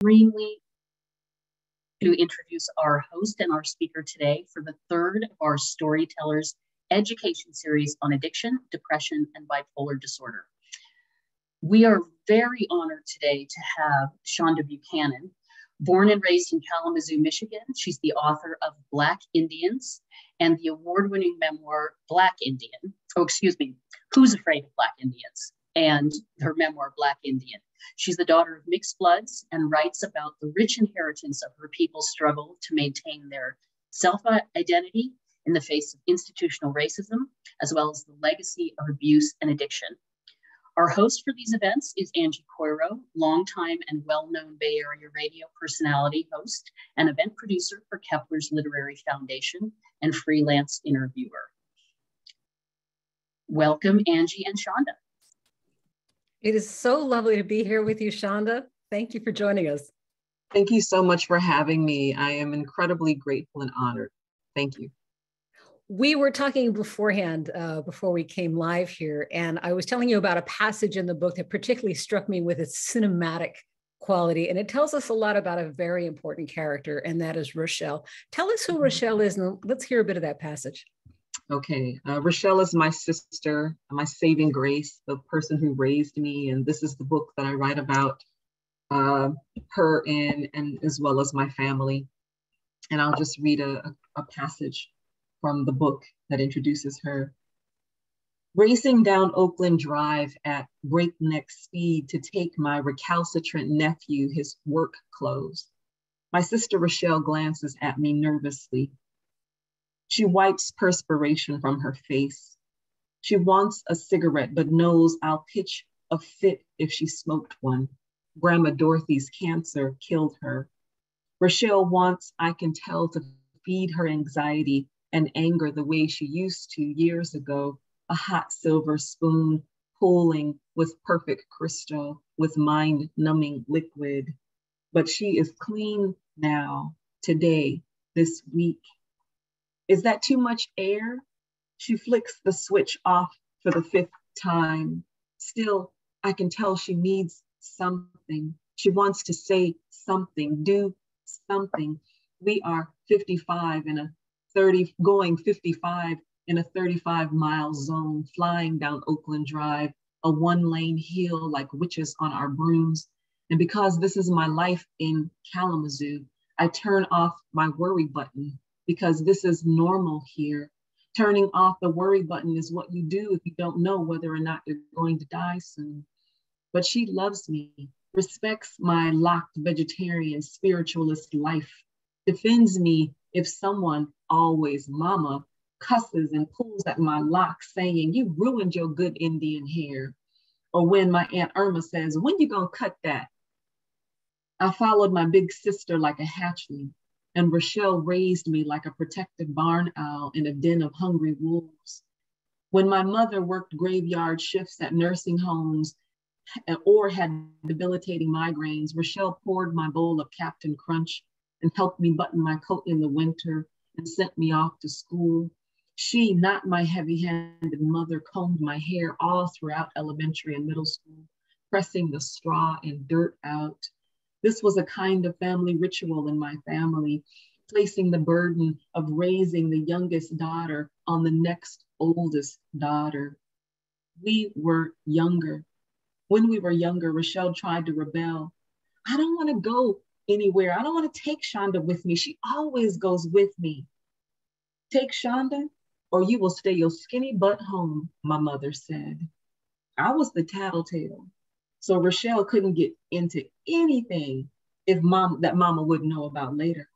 extremely to introduce our host and our speaker today for the third of our Storytellers education series on addiction, depression, and bipolar disorder. We are very honored today to have Shonda Buchanan. Born and raised in Kalamazoo, Michigan, she's the author of Black Indians and the award-winning memoir, Who's Afraid of Black Indians? And her memoir, Black Indian. She's the daughter of mixed bloods and writes about the rich inheritance of her people's struggle to maintain their self-identity in the face of institutional racism, as well as the legacy of abuse and addiction. Our host for these events is Angie Coiro, longtime and well-known Bay Area radio personality, host, and event producer for Kepler's Literary Foundation and freelance interviewer. Welcome, Angie and Shonda. It is so lovely to be here with you, Shonda. Thank you for joining us. Thank you so much for having me. I am incredibly grateful and honored. Thank you. We were talking beforehand, before we came live here, and I was telling you about a passage in the book that particularly struck me with its cinematic quality, and it tells us a lot about a very important character, and that is Rochelle. Tell us who Rochelle is, and let's hear a bit of that passage. Okay, Rochelle is my sister, my saving grace, the person who raised me, and this is the book that I write about her in, and as well as my family. And I'll just read a passage from the book that introduces her. Racing down Oakland Drive at breakneck speed to take my recalcitrant nephew his work clothes. My sister Rochelle glances at me nervously. She wipes perspiration from her face. She wants a cigarette, but knows I'll pitch a fit if she smoked one. Grandma Dorothy's cancer killed her. Rochelle wants, I can tell, to feed her anxiety and anger the way she used to years ago, a hot silver spoon pooling with perfect crystal, with mind-numbing liquid. But she is clean now, today, this week. Is that too much air? She flicks the switch off for the 5th time. Still, I can tell she needs something. She wants to say something, do something. We are 55 in a 30, going 55 in a 35-mile zone, flying down Oakland Drive, a one-lane hill like witches on our brooms. And because this is my life in Kalamazoo, I turn off my worry button because this is normal here. Turning off the worry button is what you do if you don't know whether or not you're going to die soon. But she loves me, respects my locked vegetarian spiritualist life, defends me if someone, always mama, cusses and pulls at my locks saying, you ruined your good Indian hair. Or when my Aunt Irma says, when you gonna cut that? I followed my big sister like a hatchling, and Rochelle raised me like a protected barn owl in a den of hungry wolves. When my mother worked graveyard shifts at nursing homes or had debilitating migraines, Rochelle poured my bowl of Captain Crunch and helped me button my coat in the winter and sent me off to school. She, not my heavy-handed mother, combed my hair all throughout elementary and middle school, pressing the straw and dirt out. This was a kind of family ritual in my family, placing the burden of raising the youngest daughter on the next oldest daughter. We were younger. When we were younger, Rochelle tried to rebel. I don't want to go anywhere. I don't want to take Shonda with me. She always goes with me. Take Shonda, or you will stay your skinny butt home, my mother said. I was the tattletale. So Rochelle couldn't get into anything that mama wouldn't know about later.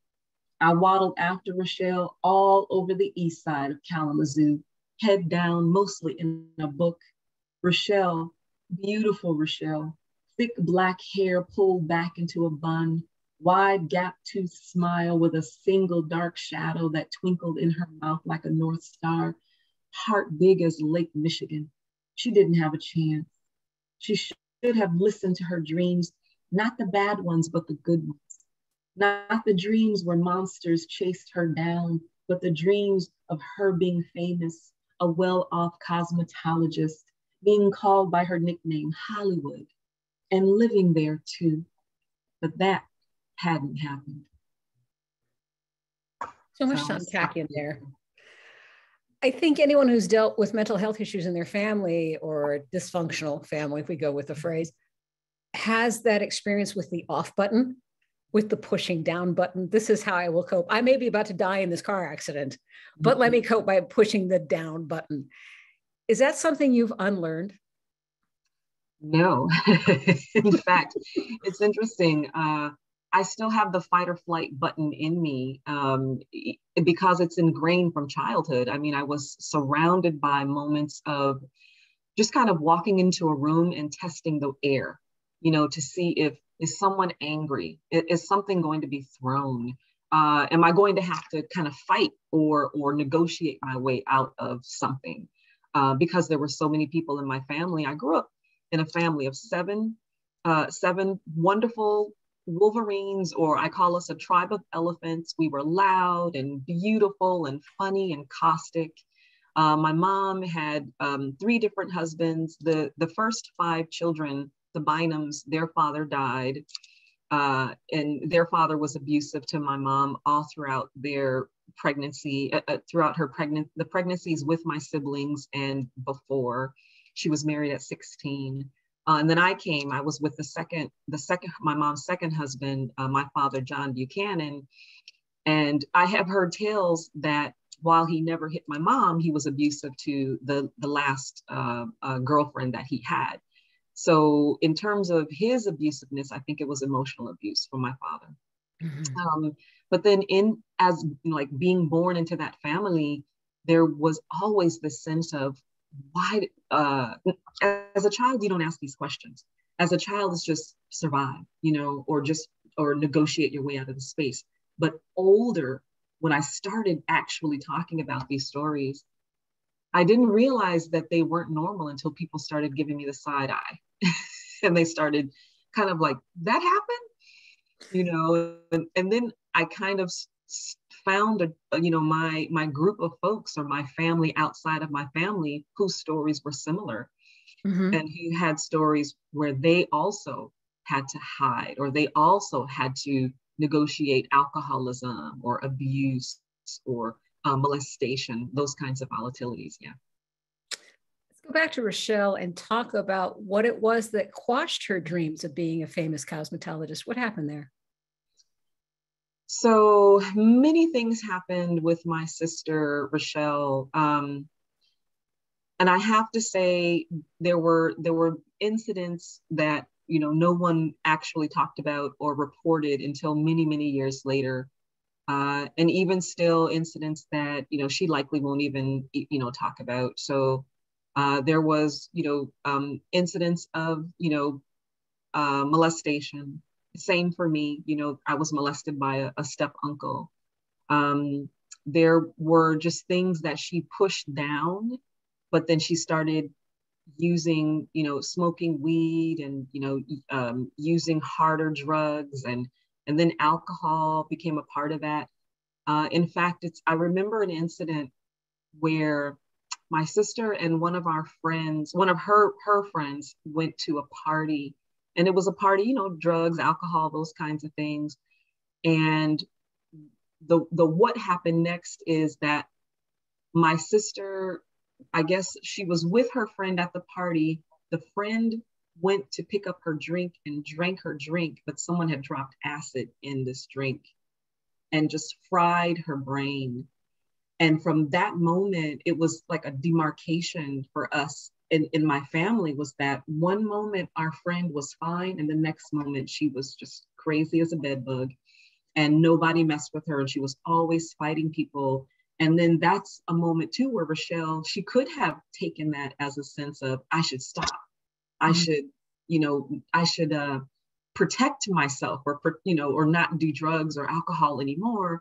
I waddled after Rochelle all over the east side of Kalamazoo, head down, mostly in a book. Rochelle, beautiful Rochelle, thick black hair pulled back into a bun, wide gap-toothed smile with a single dark shadow that twinkled in her mouth like a North Star, heart big as Lake Michigan. She didn't have a chance. She should have listened to her dreams, not the bad ones, but the good ones. Not the dreams where monsters chased her down, but the dreams of her being famous, a well-off cosmetologist, being called by her nickname, Hollywood, and living there too. But that hadn't happened. So much to unpack in there. I think anyone who's dealt with mental health issues in their family, or dysfunctional family, if we go with the phrase, has that experience with the off button, with the pushing down button. This is how I will cope. I may be about to die in this car accident, but let me cope by pushing the down button. Is that something you've unlearned? No. In fact, it's interesting. I still have the fight or flight button in me because it's ingrained from childhood. I mean, I was surrounded by moments of just kind of walking into a room and testing the air, to see if, is someone angry? Is something going to be thrown? Am I going to have to kind of fight or negotiate my way out of something? Because there were so many people in my family. I grew up in a family of seven wonderful Wolverines, or I call us a tribe of elephants. We were loud and beautiful and funny and caustic. My mom had 3 different husbands. The first 5 children, the Bynums, their father died, and their father was abusive to my mom all throughout their pregnancy, throughout the pregnancies with my siblings and before. She was married at 16. And then I was with my mom's second husband, my father, John Buchanan. And I have heard tales that while he never hit my mom, he was abusive to the last girlfriend that he had. So in terms of his abusiveness, I think it was emotional abuse from my father. Mm-hmm. But then as being born into that family, there was always this sense of, why, as a child, you don't ask these questions. As a child, it's just survive, or negotiate your way out of the space. But older, when I started actually talking about these stories, I didn't realize that they weren't normal until people started giving me the side eye. And they started kind of like, that happened? And then I kind of found my group of folks, or my family outside of my family, whose stories were similar. Mm-hmm. And who had stories where they also had to hide, or they also had to negotiate alcoholism or abuse or molestation, those kinds of volatilities. Yeah. Let's go back to Rochelle and talk about what it was that quashed her dreams of being a famous cosmetologist. What happened there? So many things happened with my sister, Rochelle. And I have to say, there were incidents that, no one actually talked about or reported until many, many years later. And even still incidents that, she likely won't even, talk about. So there was, incidents of, molestation. Same for me, I was molested by a step uncle. There were just things that she pushed down, but then she started using, smoking weed and, using harder drugs, and then alcohol became a part of that. In fact, I remember an incident where my sister and one of her friends went to a party. And it was a party, drugs, alcohol, those kinds of things. And the what happened next is that my sister, I guess she was with her friend at the party. The friend went to pick up her drink and drank her drink, but someone had dropped acid in this drink and just fried her brain. And from that moment, it was like a demarcation for us in my family, was that one moment our friend was fine, and the next moment she was just crazy as a bedbug, and nobody messed with her, and she was always fighting people. And then that's a moment too where Rochelle, she could have taken that as a sense of, I should stop. I should, protect myself, or not do drugs or alcohol anymore.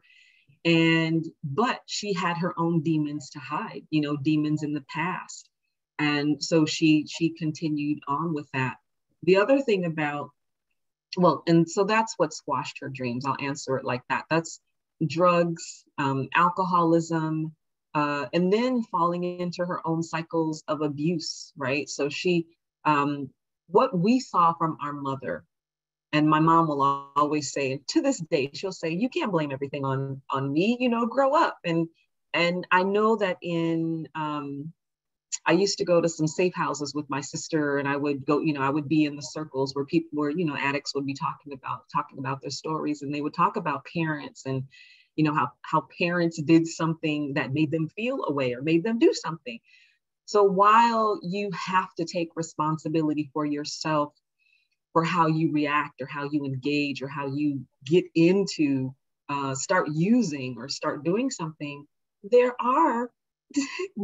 But she had her own demons to hide, demons in the past. And so she continued on with that. The other thing about, and so that's what squashed her dreams. I'll answer it like that. That's drugs, alcoholism, and then falling into her own cycles of abuse, right? So she, what we saw from our mother, And my mom will always say, and to this day, she'll say, you can't blame everything on me, you know, grow up. And I know that I used to go to some safe houses with my sister, and I would go, you know, I would be in the circles where people were, you know, addicts would be talking about their stories, and they would talk about parents and, you know, how parents did something that made them feel a way or made them do something. So while you have to take responsibility for yourself, for how you react or how you engage or how you get into start using or start doing something, there are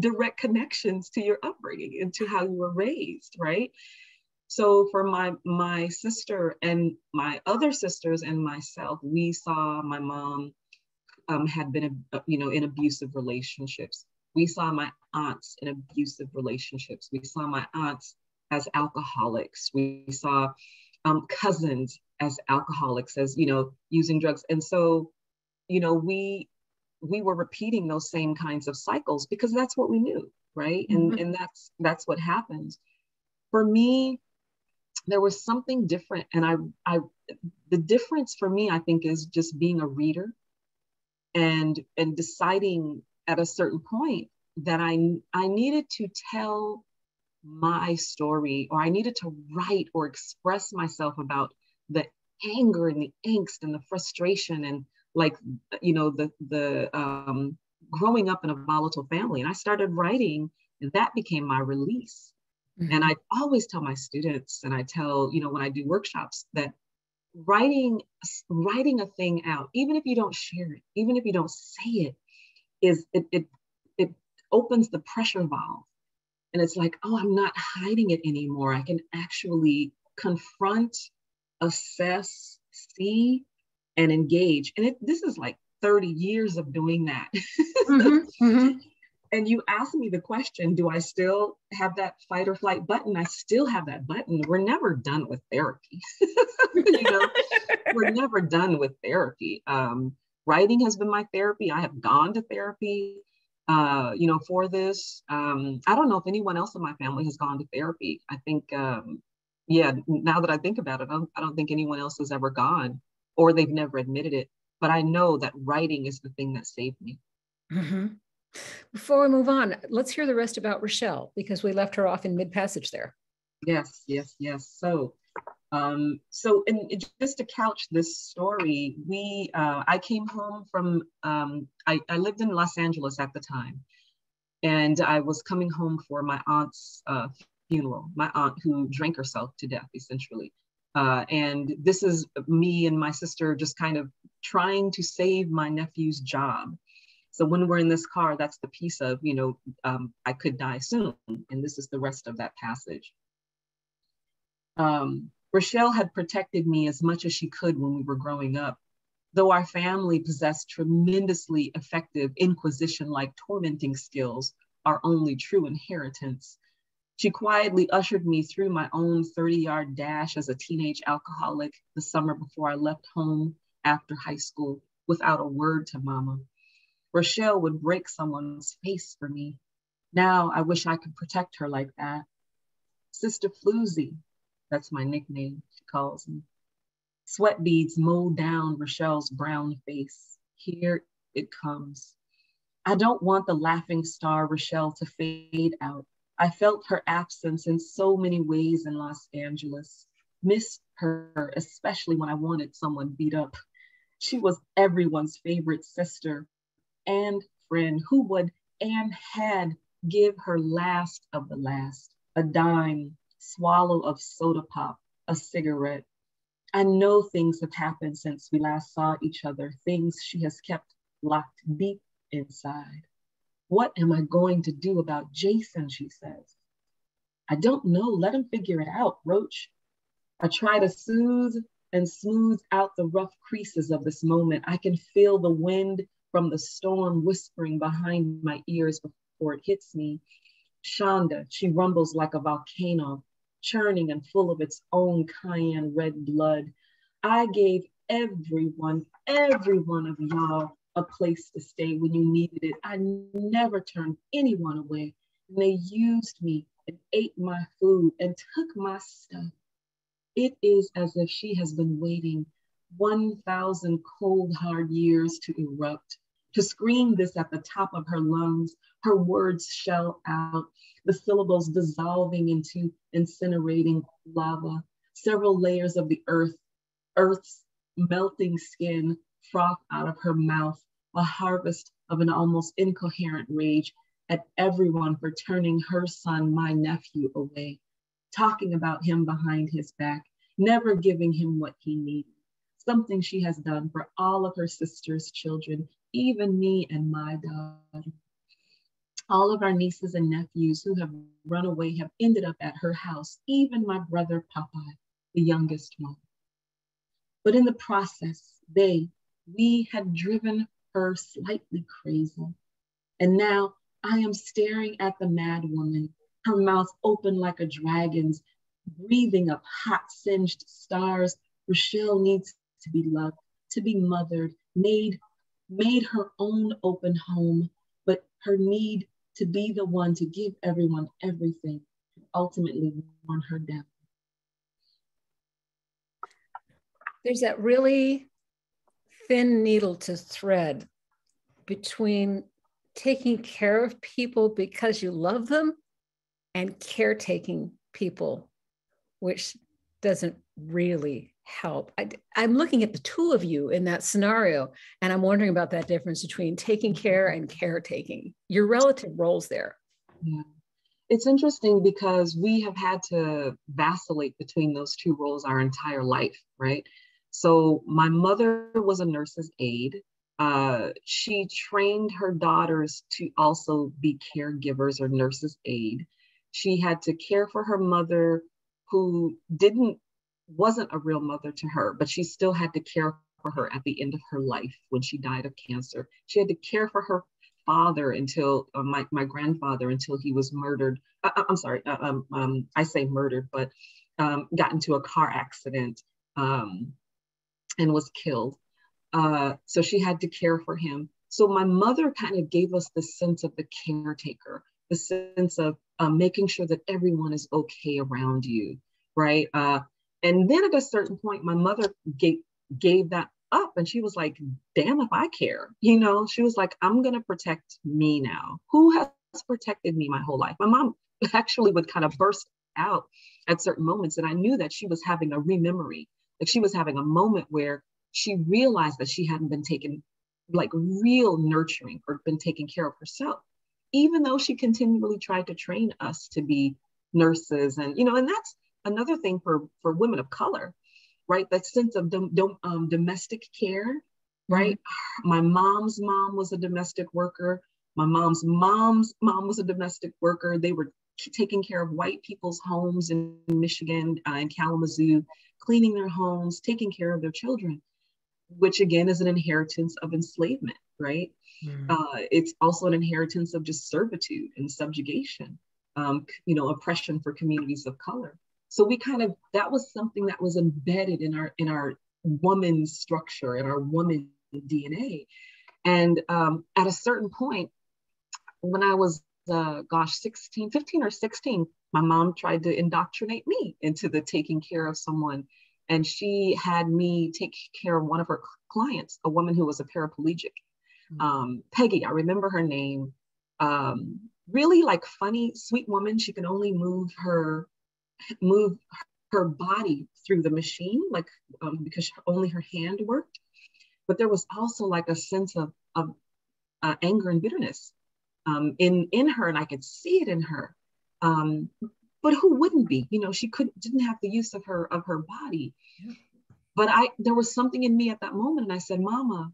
direct connections to your upbringing and to how you were raised, right? So for my sister and my other sisters and myself, we saw my mom had been, you know, in abusive relationships. We saw my aunts in abusive relationships. We saw my aunts as alcoholics. We saw cousins as alcoholics, as, you know, using drugs. And so, you know, we were repeating those same kinds of cycles because that's what we knew, right? Mm-hmm. And that's what happens. For me, there was something different. And the difference for me, I think, is just being a reader and deciding at a certain point that I needed to tell my story, or I needed to write or express myself about the anger and the angst and the frustration and, like, you know, the growing up in a volatile family. And I started writing, and that became my release. Mm-hmm. And I always tell my students, and I tell, you know, when I do workshops, that writing a thing out, even if you don't share it, even if you don't say it, it opens the pressure valve. And it's like, oh, I'm not hiding it anymore. I can actually confront, assess, see, and engage. And this is like 30 years of doing that. Mm-hmm, mm-hmm. And you asked me the question, do I still have that fight or flight button? I still have that button. We're never done with therapy. You know, we're never done with therapy. Writing has been my therapy. I have gone to therapy, you know, for this. I don't know if anyone else in my family has gone to therapy. I think, yeah, now that I think about it, I don't think anyone else has ever gone, or they've never admitted it. But I know that writing is the thing that saved me. Mm-hmm. Before we move on, let's hear the rest about Rochelle, because we left her off in mid-passage there. Yes. So and just to couch this story, I came home from, I lived in Los Angeles at the time, and I was coming home for my aunt's funeral, my aunt who drank herself to death, essentially. And this is me and my sister just kind of trying to save my nephew's job. So when we're in this car, that's the piece of, you know, I could die soon. And this is the rest of that passage. Rochelle had protected me as much as she could when we were growing up. Though our family possessed tremendously effective inquisition-like tormenting skills, our only true inheritance, she quietly ushered me through my own 30-yard dash as a teenage alcoholic the summer before I left home after high school without a word to Mama. Rochelle would break someone's face for me. Now I wish I could protect her like that. Sister Floozy, that's my nickname, she calls me. Sweat beads mold down Rochelle's brown face. Here it comes. I don't want the laughing star Rochelle to fade out. I felt her absence in so many ways in Los Angeles. Missed her, especially when I wanted someone beat up. She was everyone's favorite sister and friend who would and had give her last of the last, a dime, swallow of soda pop, a cigarette. I know things have happened since we last saw each other, things she has kept locked deep inside. What am I going to do about Jason, she says. I don't know, let him figure it out, Roach. I try to soothe and smooth out the rough creases of this moment. I can feel the wind from the storm whispering behind my ears before it hits me. Shonda, she rumbles like a volcano, churning and full of its own cayenne red blood. I gave every one of y'all a place to stay when you needed it. I never turned anyone away. And they used me and ate my food and took my stuff. It is as if she has been waiting 1,000 cold, hard years to erupt, to scream this at the top of her lungs. Her words shell out, the syllables dissolving into incinerating lava. Several layers of the earth's melting skin froth out of her mouth, a harvest of an almost incoherent rage at everyone for turning her son, my nephew, away, talking about him behind his back, never giving him what he needed. Something she has done for all of her sister's children, even me and my daughter. All of our nieces and nephews who have run away have ended up at her house, even my brother Popeye, the youngest one. But in the process, we had driven her slightly crazy. And now I am staring at the mad woman, her mouth open like a dragon's, breathing up hot singed stars. Rochelle needs to be loved, to be mothered, made her own open home, but her need to be the one to give everyone everything ultimately worn her down. There's that really thin needle to thread between taking care of people because you love them and caretaking people, which doesn't really help. I'm looking at the two of you in that scenario, and I'm wondering about that difference between taking care and caretaking, your relative roles there. Yeah. It's interesting because we have had to vacillate between those two roles our entire life, right? So my mother was a nurse's aide. She trained her daughters to also be caregivers or nurse's aide. She had to care for her mother, who wasn't a real mother to her, but she still had to care for her at the end of her life when she died of cancer. She had to care for her father until my grandfather, until he was murdered. I'm sorry, I say murdered, but got into a car accident and was killed. So she had to care for him. So my mother kind of gave us the sense of the caretaker, the sense of making sure that everyone is okay around you, right? And then at a certain point, my mother gave that up, and she was like, damn if I care. You know, she was like, I'm gonna protect me now. Who has protected me my whole life? My mom actually would kind of burst out at certain moments, and I knew that she was having a rememory, like she was having a moment where she realized that she hadn't been taken like real nurturing or been taking care of herself, even though she continually tried to train us to be nurses. And, you know, and that's another thing for women of color, right? That sense of domestic care, right? Mm-hmm. My mom's mom was a domestic worker. My mom's mom was a domestic worker. They were taking care of white people's homes in Michigan, in Kalamazoo, cleaning their homes, taking care of their children, which again is an inheritance of enslavement, right? Mm. It's also an inheritance of just servitude and subjugation, you know, oppression for communities of color. So we that was something that was embedded in our woman structure, in our woman DNA. And at a certain point, when I was, 15 or 16, my mom tried to indoctrinate me into the taking care of someone. And she had me take care of one of her clients, a woman who was a paraplegic. Peggy, I remember her name. Really like funny, sweet woman. She can only move her body through the machine, like because only her hand worked. But there was also like a sense of anger and bitterness in her, and I could see it in her. But who wouldn't be? You know, she didn't have the use of her body. Yeah. But there was something in me at that moment, and I said, Mama,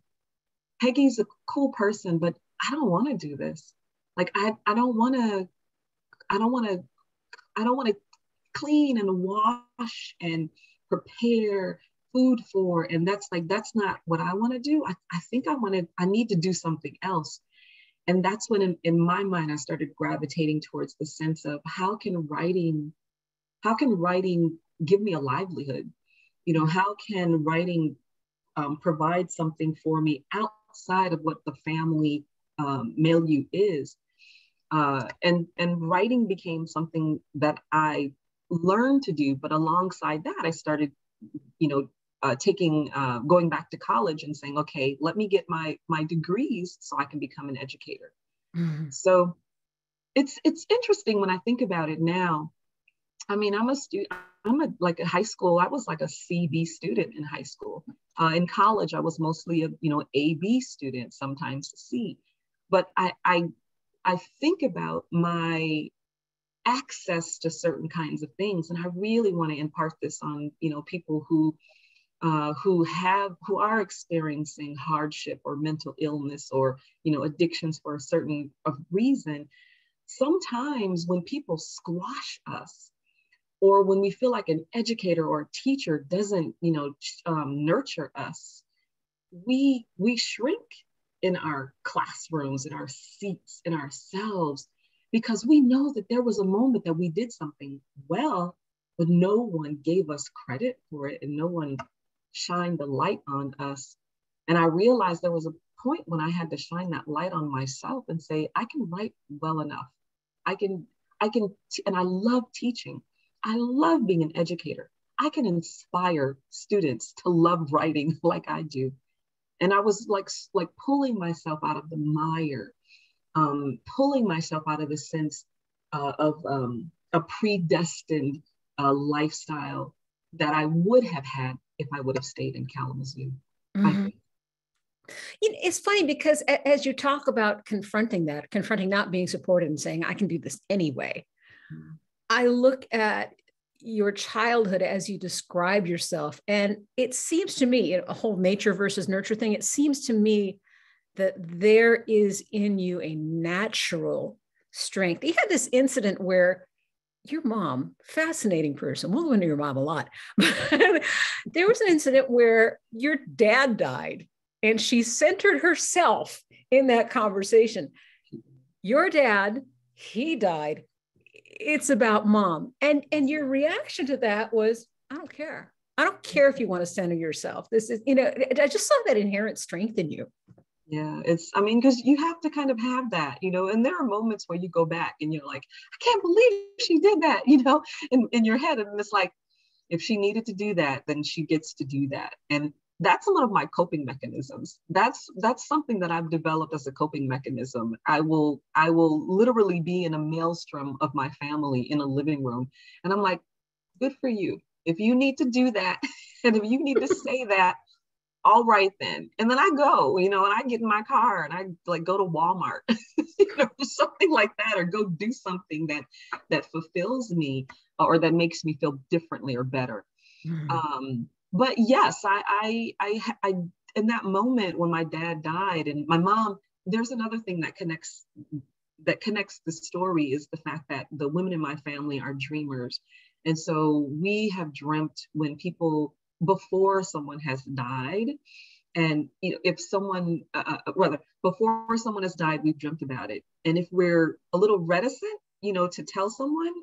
Peggy's a cool person, but I don't want to do this. Like I don't want to clean and wash and prepare food for, and that's not what I want to do. I think I need to do something else. And that's when in my mind, I started gravitating towards the sense of how can writing give me a livelihood? You know, how can writing provide something for me outside of what the family milieu is? And writing became something that I learned to do. But alongside that, I started, going back to college and saying, okay, let me get my degrees so I can become an educator. Mm-hmm. So it's interesting when I think about it now. I mean, like a high school, I was like a CB student in high school. In college, I was mostly a, AB student, sometimes a C. But I think about my access to certain kinds of things, and I really want to impart this on, people who are experiencing hardship or mental illness or, addictions for a certain reason. Sometimes when people squash us, or when we feel like an educator or a teacher doesn't, nurture us, we shrink in our classrooms, in our seats, in ourselves, because we know that there was a moment that we did something well, but no one gave us credit for it and no one shined the light on us. And I realized there was a point when I had to shine that light on myself and say, I can write well enough. And I love teaching. I love being an educator. I can inspire students to love writing like I do. And I was like pulling myself out of the mire, pulling myself out of the sense of a predestined lifestyle that I would have had if I would have stayed in Kalamazoo. Mm-hmm. It's funny because as you talk about confronting not being supported and saying, I can do this anyway, mm-hmm. I look at your childhood as you describe yourself, and it seems to me, a whole nature versus nurture thing, it seems to me that there is in you a natural strength. You had this incident where your mom, fascinating person, we'll go into your mom a lot, but there was an incident where your dad died and she centered herself in that conversation. Your dad, he died. It's about mom. And your reaction to that was, I don't care. I don't care if you want to center yourself. This is, I just saw that inherent strength in you. Yeah, because you have to kind of have that, and there are moments where you go back and you're like, I can't believe she did that, in your head. And it's like, if she needed to do that, then she gets to do that. And that's one of my coping mechanisms. That's something that I've developed as a coping mechanism. I will literally be in a maelstrom of my family in a living room. And I'm like, good for you. If you need to do that, and if you need to say that, all right then. And then I go, and I get in my car and I like go to Walmart, something like that, or go do something that fulfills me or that makes me feel differently or better. Mm-hmm. But yes, I in that moment when my dad died and my mom, there's another thing that connects the story is the fact that the women in my family are dreamers. And so we have dreamt when people, before someone has died, and if someone, before someone has died, we've dreamt about it. And if we're a little reticent, to tell someone,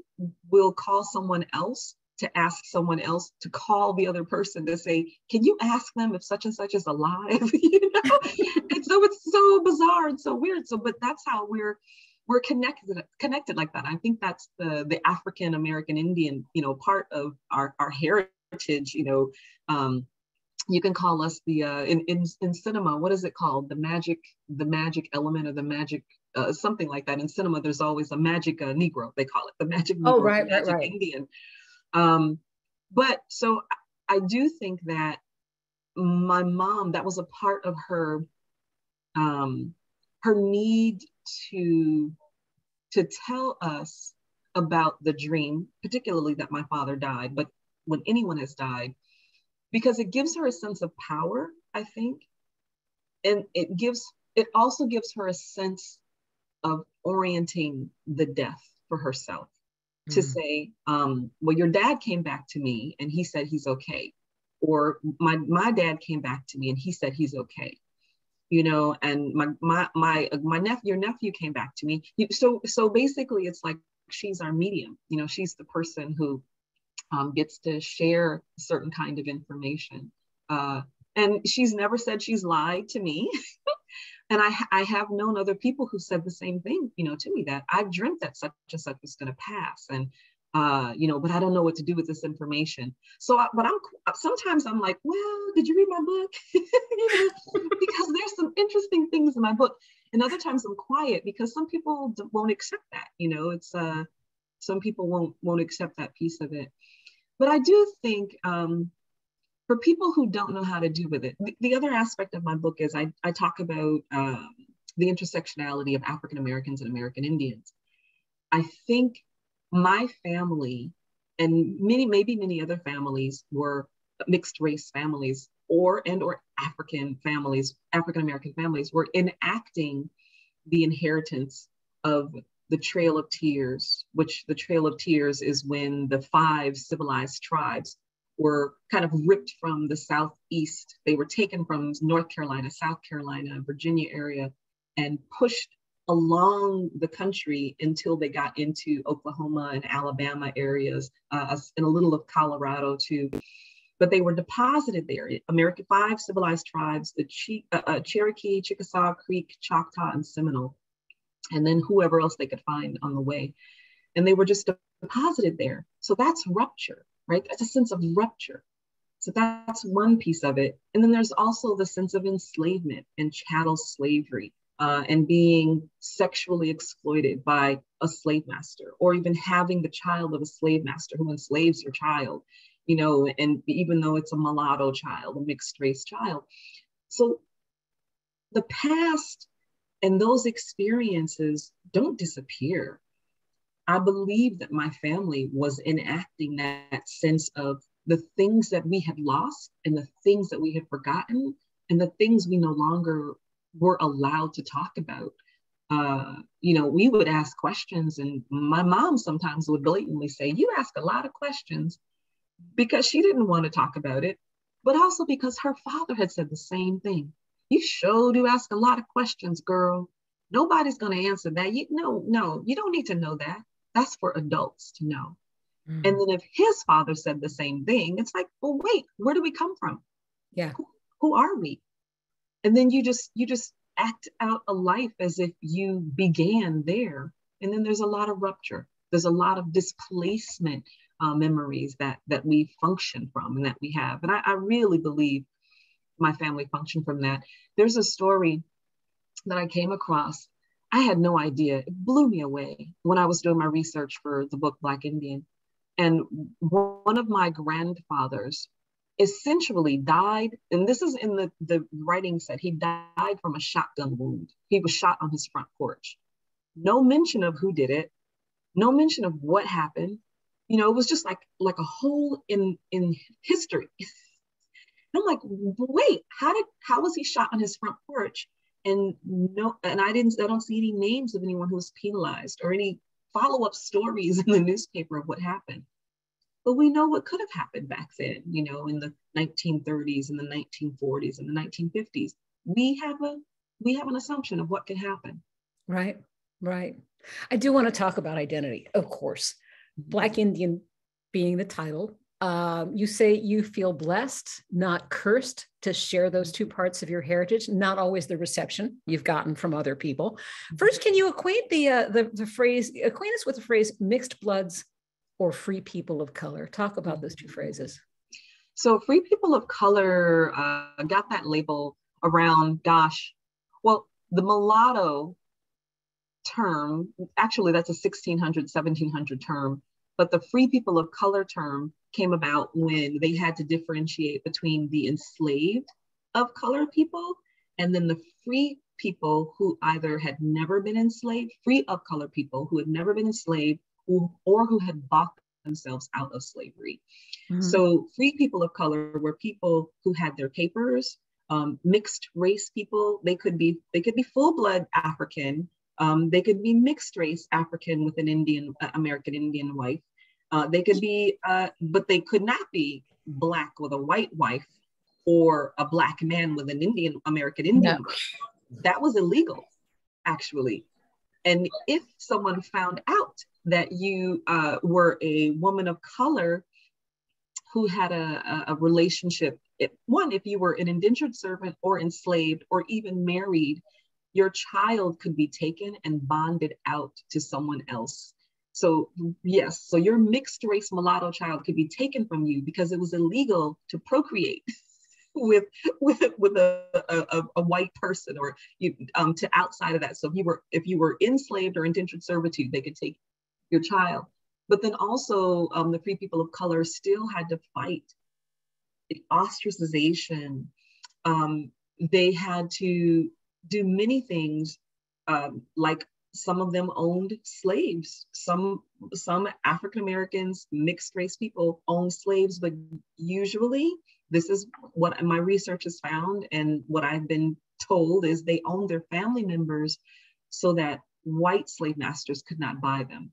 we'll call someone else to ask someone else to call the other person to say, can you ask them if such and such is alive? And so it's so bizarre and so weird. So, but that's how we're connected like that. I think that's the African American Indian, part of our heritage. You can call us the in cinema, what is it called? The magic element, or the magic something like that. In cinema, there's always a magic Negro. They call it the magic Negro, right, magic right. Indian. But so I do think that my mom, that was a part of her need to tell us about the dream, particularly that my father died, but when anyone has died, because it gives her a sense of power, I think. And it also gives her a sense of orienting the death for herself. To say, well, your dad came back to me and he said he's okay. Or my dad came back to me and he said he's okay. And your nephew came back to me. So basically it's like she's our medium. She's the person who gets to share a certain kind of information. And she's never said she's lied to me. And I have known other people who said the same thing, to me, that I've dreamt that such and such was going to pass. And but I don't know what to do with this information. So, sometimes I'm like, well, did you read my book? Because there's some interesting things in my book. And other times I'm quiet because some people won't accept that. It's some people won't accept that piece of it. But I do think for people who don't know how to do with it, the other aspect of my book is I talk about the intersectionality of African Americans and American Indians. I think my family and many other families were mixed race families or African American families were enacting the inheritance of the Trail of Tears, which the Trail of Tears is when the 5 civilized tribes were kind of ripped from the Southeast. They were taken from North Carolina, South Carolina, Virginia area, and pushed along the country until they got into Oklahoma and Alabama areas, and a little of Colorado too. But they were deposited there. 5 civilized tribes, the Cherokee, Chickasaw, Creek, Choctaw, and Seminole, and then whoever else they could find on the way. And they were just deposited there. So that's rupture, right? That's a sense of rupture. So that's one piece of it. And then there's also the sense of enslavement and chattel slavery. And being sexually exploited by a slave master, or even having the child of a slave master who enslaves your child, and even though it's a mulatto child, a mixed race child. So the past and those experiences don't disappear. I believe that my family was enacting that sense of the things that we had lost and the things that we had forgotten and the things we no longer were allowed to talk about. We would ask questions, and my mom sometimes would blatantly say, "You ask a lot of questions," because she didn't want to talk about it, but also because her father had said the same thing. "You sure do ask a lot of questions, girl. Nobody's going to answer that. No, you don't need to know that. That's for adults to know." Mm. And then if his father said the same thing, it's like, well, wait, where do we come from? Yeah. Who are we? And then you just act out a life as if you began there. And then there's a lot of rupture. There's a lot of displacement memories that we function from and that we have. And I really believe my family functioned from that. There's a story that I came across. I had no idea. It blew me away when I was doing my research for the book Black Indian. And one of my grandfathers essentially died, and this is in the writing said, he died from a shotgun wound. He was shot on his front porch. No mention of who did it, no mention of what happened. It was just like a hole in history. And I'm like, wait, how was he shot on his front porch? And I don't see any names of anyone who was penalized or any follow-up stories in the newspaper of what happened. But we know what could have happened back then, in the 1930s and the 1940s and the 1950s. We have an assumption of what could happen. Right. I do want to talk about identity, of course. Black Indian being the title. You say you feel blessed, not cursed, to share those two parts of your heritage, not always the reception you've gotten from other people. First, can you acquaint us with the phrase mixed bloods or free people of color? Talk about those two phrases. So free people of color got that label around, the mulatto term, actually that's a 1600, 1700 term, but the free people of color term came about when they had to differentiate between the enslaved of color people and then the free people who either had never been enslaved, free of color people who had never been enslaved, or who had bought themselves out of slavery. Mm-hmm. So free people of color were people who had their papers, mixed race people. They could be full blood African. They could be mixed race African with an American Indian wife. They could be, but they could not be Black with a white wife or a Black man with an American Indian wife. That was illegal, actually. And if someone found out that you were a woman of color who had a relationship, if you were an indentured servant or enslaved or even married, your child could be taken and bonded out to someone else. So yes, so your mixed race mulatto child could be taken from you because it was illegal to procreate with a white person, or you to outside of that. So if you were enslaved or indentured servitude, they could take your child. But then also the free people of color still had to fight ostracization. They had to do many things, like some of them owned slaves. Some African Americans, mixed race people owned slaves, but usually this is what my research has found, and what I've been told is they owned their family members so that white slave masters could not buy them.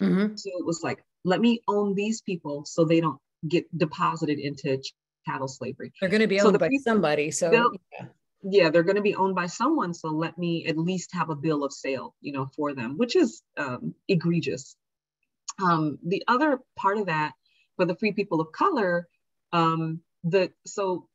Mm-hmm. So it was like, let me own these people so they don't get deposited into chattel slavery. They're going to be owned by somebody. So yeah, they're going to be owned by someone. So let me at least have a bill of sale, for them, which is egregious. The other part of that for the free people of color, so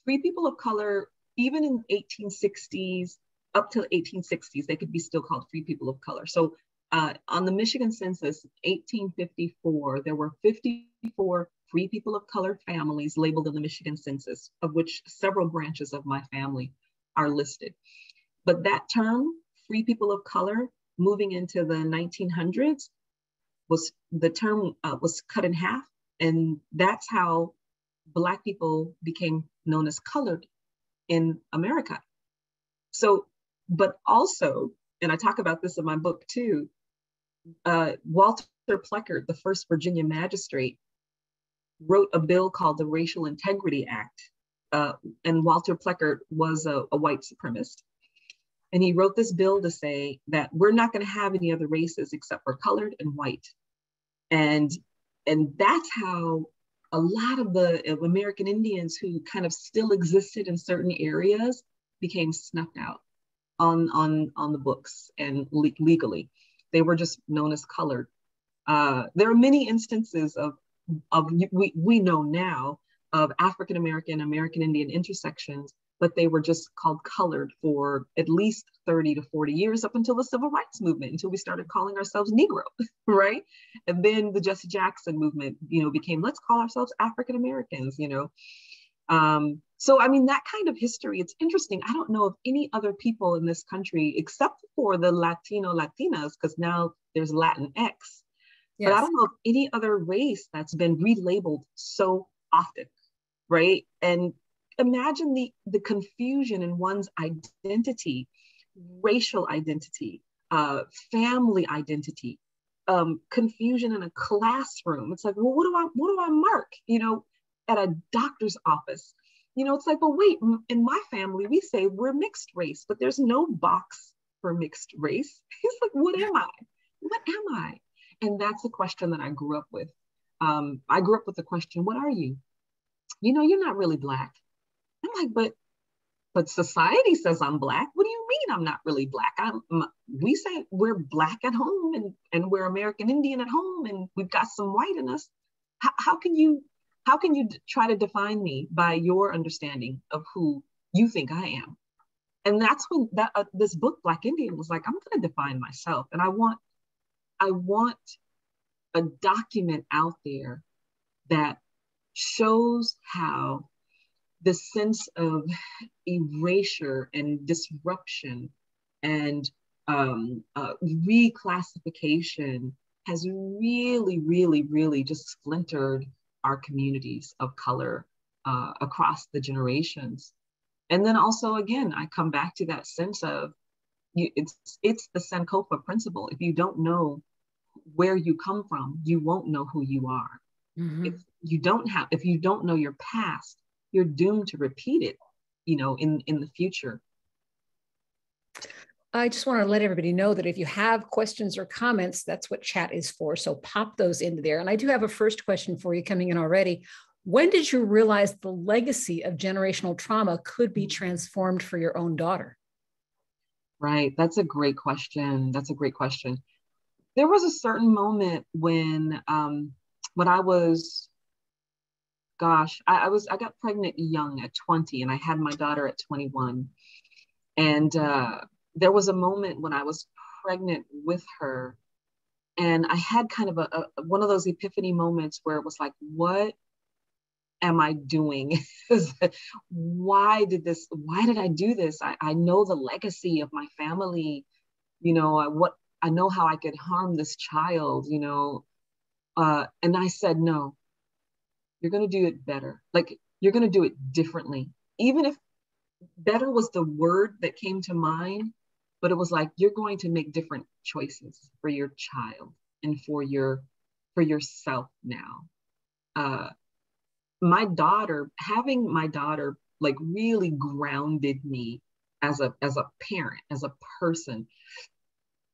free people of color, even in 1860s, up to 1860s, they could be still called free people of color. So on the Michigan census, 1854, there were 54 free people of color families labeled in the Michigan census, of which several branches of my family are listed. But that term, free people of color, moving into the 1900s, the term was cut in half. And that's how Black people became known as colored in America. So, but also, and I talk about this in my book too, Walter Pleckert, the first Virginia magistrate, wrote a bill called the Racial Integrity Act. And Walter Pleckert was a white supremacist. And he wrote this bill to say that we're not going to have any other races except for colored and white. And that's how a lot of the American Indians who kind of still existed in certain areas became snuffed out on the books and legally. They were just known as colored. There are many instances of we know now of African American, American Indian intersections, but they were just called colored for at least 30 to 40 years, up until the Civil Rights Movement, until we started calling ourselves Negro, right? And then the Jesse Jackson movement, became, let's call ourselves African Americans, So, I mean, that kind of history, it's interesting. I don't know of any other people in this country, except for the Latinas, because now there's Latinx. Yes. But I don't know of any other race that's been relabeled so often, right? And imagine the confusion in one's identity, racial identity, family identity, confusion in a classroom. It's like, well, what do I mark, at a doctor's office? It's like, well, wait, in my family, we say we're mixed race, but there's no box for mixed race. It's like, what am I? What am I? And that's a question that I grew up with. I grew up with the question, what are you? You're not really Black. I'm like, but society says I'm Black. What do you mean I'm not really Black? We say we're Black at home and we're American Indian at home and we've got some white in us. How can you try to define me by your understanding of who you think I am? And that's when this book, Black Indian, was like, I'm going to define myself. And I want a document out there that shows how the sense of erasure and disruption and reclassification has really, really, really just splintered our communities of color across the generations. And then also, again, I come back to that sense of it's the Sankofa principle. If you don't know where you come from, you won't know who you are. Mm-hmm. If you don't know your past, you're doomed to repeat it, in the future. I just want to let everybody know that if you have questions or comments, that's what chat is for. So pop those into there. And I do have a first question for you coming in already. When did you realize the legacy of generational trauma could be transformed for your own daughter? Right. That's a great question. There was a certain moment when I was, I got pregnant young at 20 and I had my daughter at 21. And there was a moment when I was pregnant with her And I had kind of one of those epiphany moments where it was like, what am I doing? Why did I do this? I know the legacy of my family, I know how I could harm this child, and I said, no, you're going to do it better. Like, you're going to do it differently. Even if better was the word that came to mind, but it was like, you're going to make different choices for your child and for yourself now. Having my daughter like really grounded me as a parent, as a person.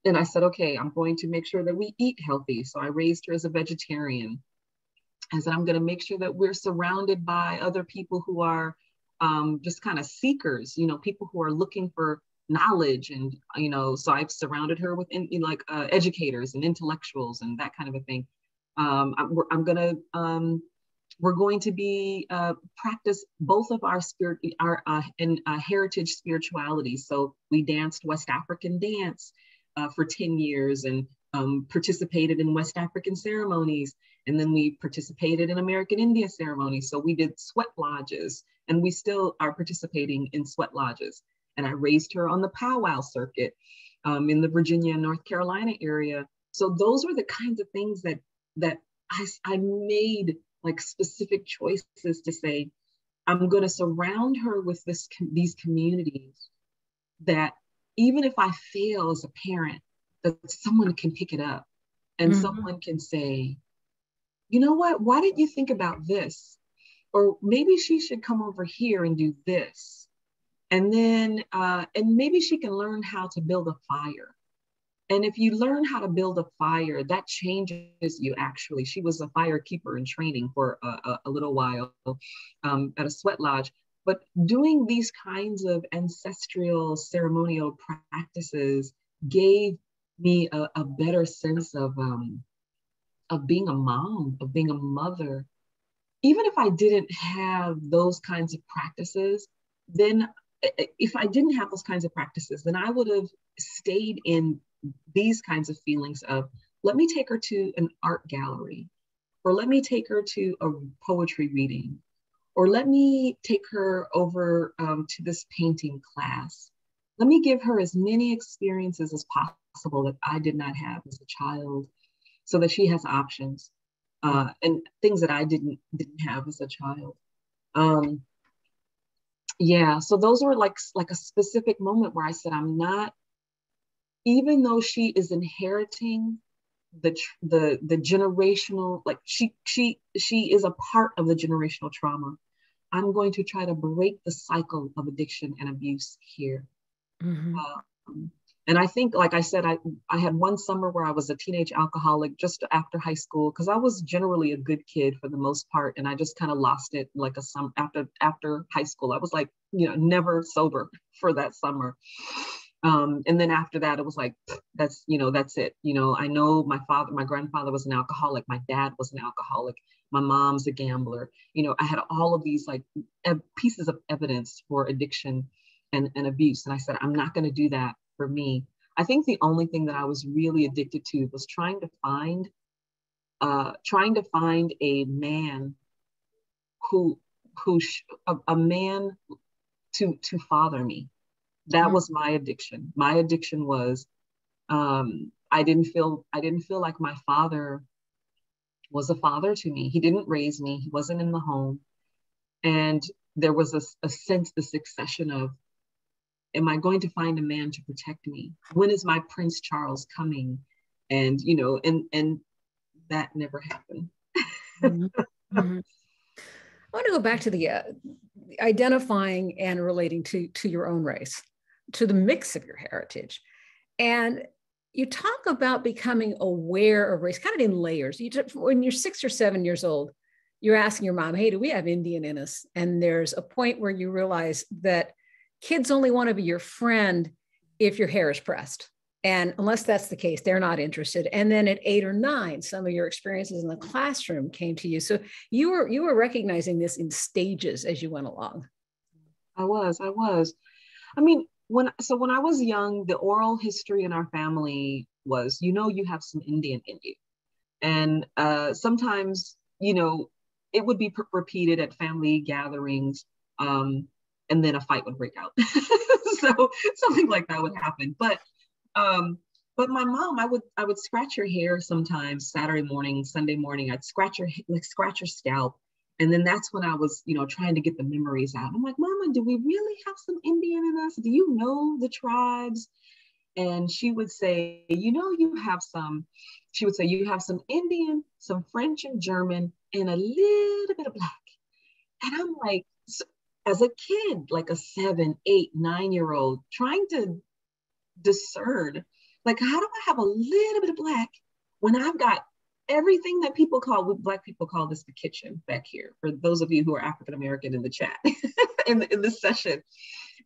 And I said, okay, I'm going to make sure that we eat healthy. So I raised her as a vegetarian. I said, I'm going to make sure that we're surrounded by other people who are just kind of seekers, people who are looking for knowledge. And, so I've surrounded her with educators and intellectuals and that kind of a thing. We're going to be practice both of our heritage spirituality. So we danced West African dance for 10 years and participated in West African ceremonies. And then we participated in American Indian ceremonies. So we did sweat lodges, and we still are participating in sweat lodges. And I raised her on the powwow circuit in the Virginia and North Carolina area. So those were the kinds of things that I made like specific choices to say, I'm going to surround her with these communities that even if I fail as a parent, that someone can pick it up and someone can say, you know what, why didn't you think about this? Or maybe she should come over here and do this. And then, and maybe she can learn how to build a fire. And if you learn how to build a fire, that changes you actually. She was a fire keeper in training for a little while at a sweat lodge. But doing these kinds of ancestral ceremonial practices gave me a better sense of being a mom, of being a mother. Even if I didn't have those kinds of practices, then if I didn't have those kinds of practices, then I would have stayed in these kinds of feelings of, let me take her to an art gallery, or let me take her to a poetry reading, or let me take her over to this painting class. Let me give her as many experiences as possible that I did not have as a child, so that she has options and things that I didn't have as a child. Yeah, so those were like a specific moment where I said, I'm not, even though she is inheriting the generational, like she is a part of the generational trauma, I'm going to try to break the cycle of addiction and abuse here. And I think, like I said, I had one summer where I was a teenage alcoholic just after high school, because I was generally a good kid for the most part, and I just kind of lost it like after high school. I was like, never sober for that summer. And then after that, it was like, that's it. I know my grandfather was an alcoholic. My dad was an alcoholic. My mom's a gambler. I had all of these like pieces of evidence for addiction and abuse. And I said, I'm not going to do that for me. I think the only thing that I was really addicted to was trying to find a man a man to father me. That was my addiction. My addiction was, I didn't feel like my father was a father to me. He didn't raise me. He wasn't in the home. And there was a sense, the succession of, am I going to find a man to protect me? When is my Prince Charles coming? And, and that never happened. I want to go back to the identifying and relating to your own race, to the mix of your heritage. And you talk about becoming aware of race, kind of in layers. When you're 6 or 7 years old, you're asking your mom, hey, do we have Indian in us? And there's a point where you realize that kids only want to be your friend if your hair is pressed. And unless that's the case, they're not interested. And then at 8 or 9, some of your experiences in the classroom came to you. So you were recognizing this in stages as you went along. I was. I mean, when I was young, the oral history in our family was, you know, you have some Indian in you. And sometimes, you know, it would be repeated at family gatherings, and then a fight would break out. So something like that would happen. But my mom, I would scratch her hair sometimes Saturday morning, Sunday morning. I'd scratch her scalp. And then that's when I was, you know, trying to get the memories out. I'm like, Mama, do we really have some Indian in us? Do you know the tribes? And she would say, you know, she would say, you have some Indian, some French and German, and a little bit of Black. And I'm like, so, as a kid, like a 7, 8, 9-year-old, trying to discern, like, how do I have a little bit of Black when I've got everything that Black people call this the kitchen back here, for those of you who are African-American in the chat, in this session,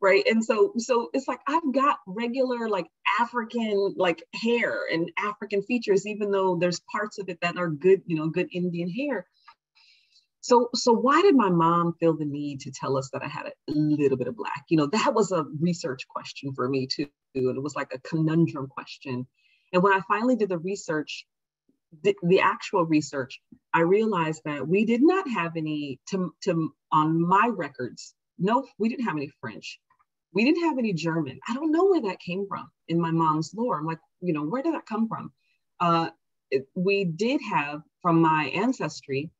right? And so it's like, I've got regular, like, African, like, hair and African features, even though there's parts of it that are good, you know, good Indian hair. So why did my mom feel the need to tell us that I had a little bit of Black? You know, that was a research question for me too. And it was like a conundrum question. And when I finally did the research, the actual research, I realized that we did not have any, on my records, no, we didn't have any French. We didn't have any German. I don't know where that came from in my mom's lore. I'm like, you know, where did that come from? We did have, from my ancestry,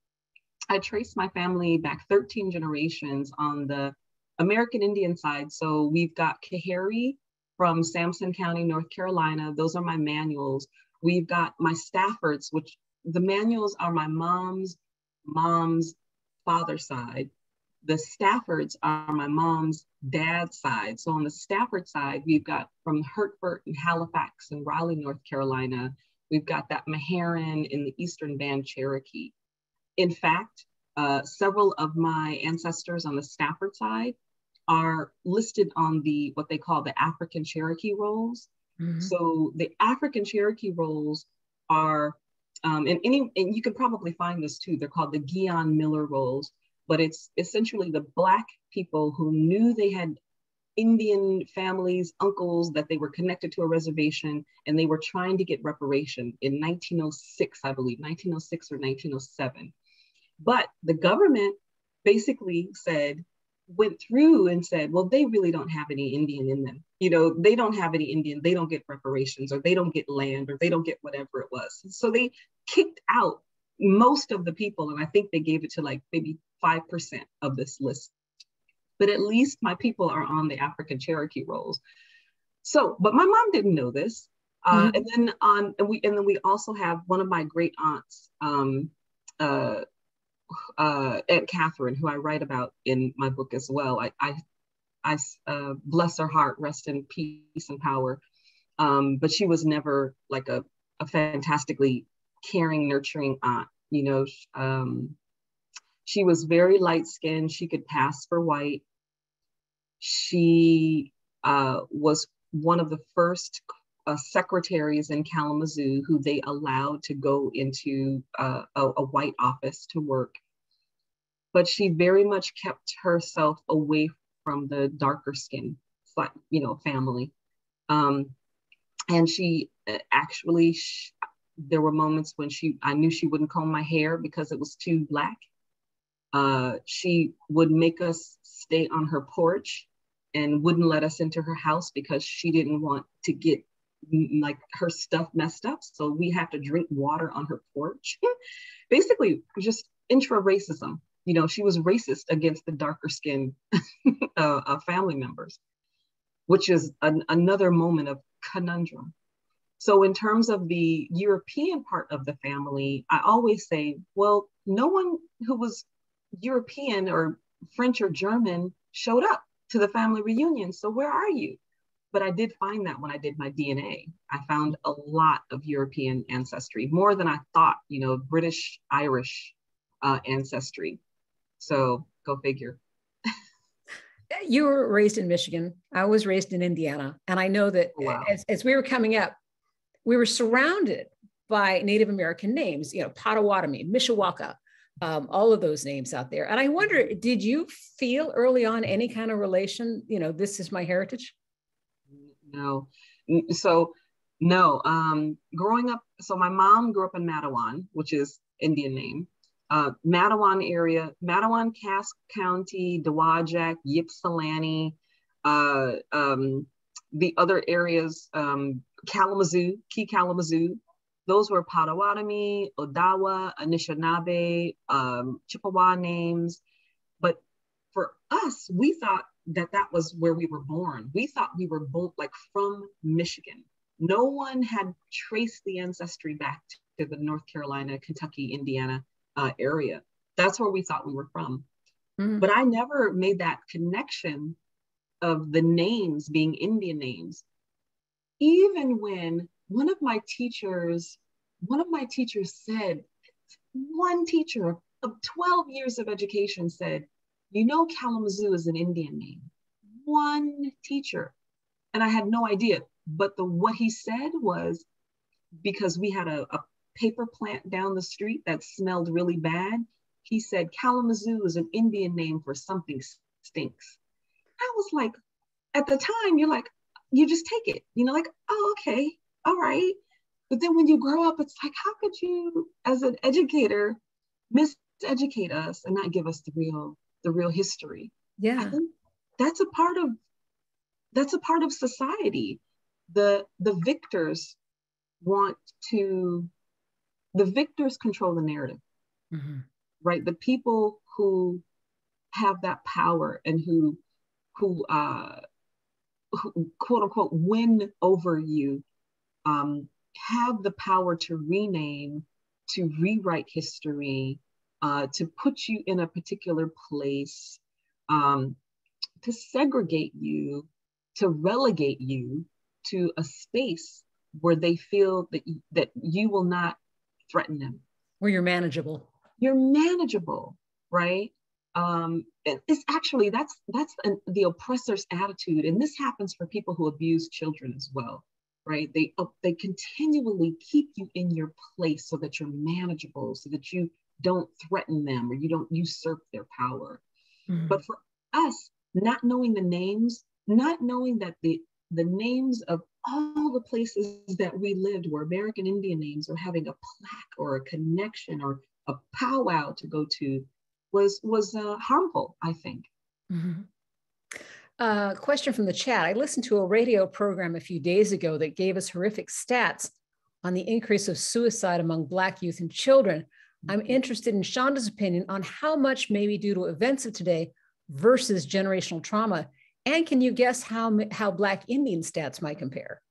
I traced my family back 13 generations on the American Indian side. So we've got Kahari from Sampson County, North Carolina. Those are my manuals. We've got my Staffords, which the manuals are my mom's father's side. The Staffords are my mom's dad's side. So on the Stafford side, we've got from Hertford and Halifax and Raleigh, North Carolina. We've got that Meherrin in the Eastern Band Cherokee. In fact, several of my ancestors on the Stafford side are listed on what they call the African Cherokee rolls. Mm-hmm. So the African Cherokee rolls are, and you can probably find this too, they're called the Guion Miller rolls, but it's essentially the Black people who knew they had Indian families, uncles, that they were connected to a reservation, and they were trying to get reparation in 1906, I believe, 1906 or 1907. But the government basically went through and said, well, they really don't have any Indian in them. You know, they don't have any Indian, they don't get reparations, or they don't get land, or they don't get whatever it was. So they kicked out most of the people, and I think they gave it to like maybe 5% of this list. But at least my people are on the African Cherokee rolls. So, but my mom didn't know this. Mm-hmm. And then we also have one of my great aunts, Aunt Catherine, who I write about in my book as well. I bless her heart, rest in peace and power. But she was never like a fantastically caring, nurturing aunt. You know, she was very light-skinned. She could pass for white. She was one of the first secretaries in Kalamazoo who they allowed to go into a white office to work. But she very much kept herself away from the darker skin, you know, family. And she actually, there were moments when I knew she wouldn't comb my hair because it was too Black. She would make us stay on her porch and wouldn't let us into her house because she didn't want to get like her stuff messed up. So we have to drink water on her porch. Basically, just intra-racism. You know, she was racist against the darker skinned family members, which is another moment of conundrum. So in terms of the European part of the family, I always say, well, no one who was European or French or German showed up to the family reunion. So where are you? But I did find that when I did my DNA, I found a lot of European ancestry, more than I thought, you know, British, Irish ancestry. So go figure. You were raised in Michigan. I was raised in Indiana. And I know that wow. as we were coming up, we were surrounded by Native American names, you know, Potawatomi, Mishawaka, all of those names out there. And I wonder, did you feel early on any kind of relation, you know, this is my heritage? No. So No, growing up, so my mom grew up in Matawan, which is Indian name. Matawan area, Matawan, Cass County, Dowagiac, Ypsilanti, the other areas, Kalamazoo, Key Kalamazoo, those were Potawatomi, Odawa, Anishinaabe, Chippewa names. But for us, we thought that that was where we were born. We thought we were both like from Michigan. No one had traced the ancestry back to the North Carolina, Kentucky, Indiana area. That's where we thought we were from. Mm-hmm. But I never made that connection of the names being Indian names. Even when one of my teachers said, one teacher of 12 years of education said, you know, Kalamazoo is an Indian name. One teacher. And I had no idea. But what he said was, because we had a paper plant down the street that smelled really bad, he said, Kalamazoo is an Indian name for something stinks. I was like, at the time, you're like, you just take it, you know, like, oh, okay, all right. But then when you grow up, it's like, how could you, as an educator, miseducate us and not give us the real history? Yeah, I think that's a part of society. The victors control the narrative, mm-hmm. right? The people who have that power and who quote unquote win over you, have the power to rename, to rewrite history, to put you in a particular place, to segregate you, to relegate you to a space where they feel that you will not threaten them. Where you're manageable. You're manageable, right? It's actually, that's the oppressor's attitude. And this happens for people who abuse children as well, right? They continually keep you in your place so that you're manageable, so that you don't threaten them or you don't usurp their power. Mm-hmm. But for us, not knowing the names, not knowing that the names of all the places that we lived were American Indian names, or having a plaque or a connection or a powwow to go to, was harmful, I think. Mm-hmm. Question from the chat. I listened to a radio program a few days ago that gave us horrific stats on the increase of suicide among Black youth and children. I'm interested in Shonda's opinion on how much may be due to events of today versus generational trauma. And can you guess how Black Indian stats might compare?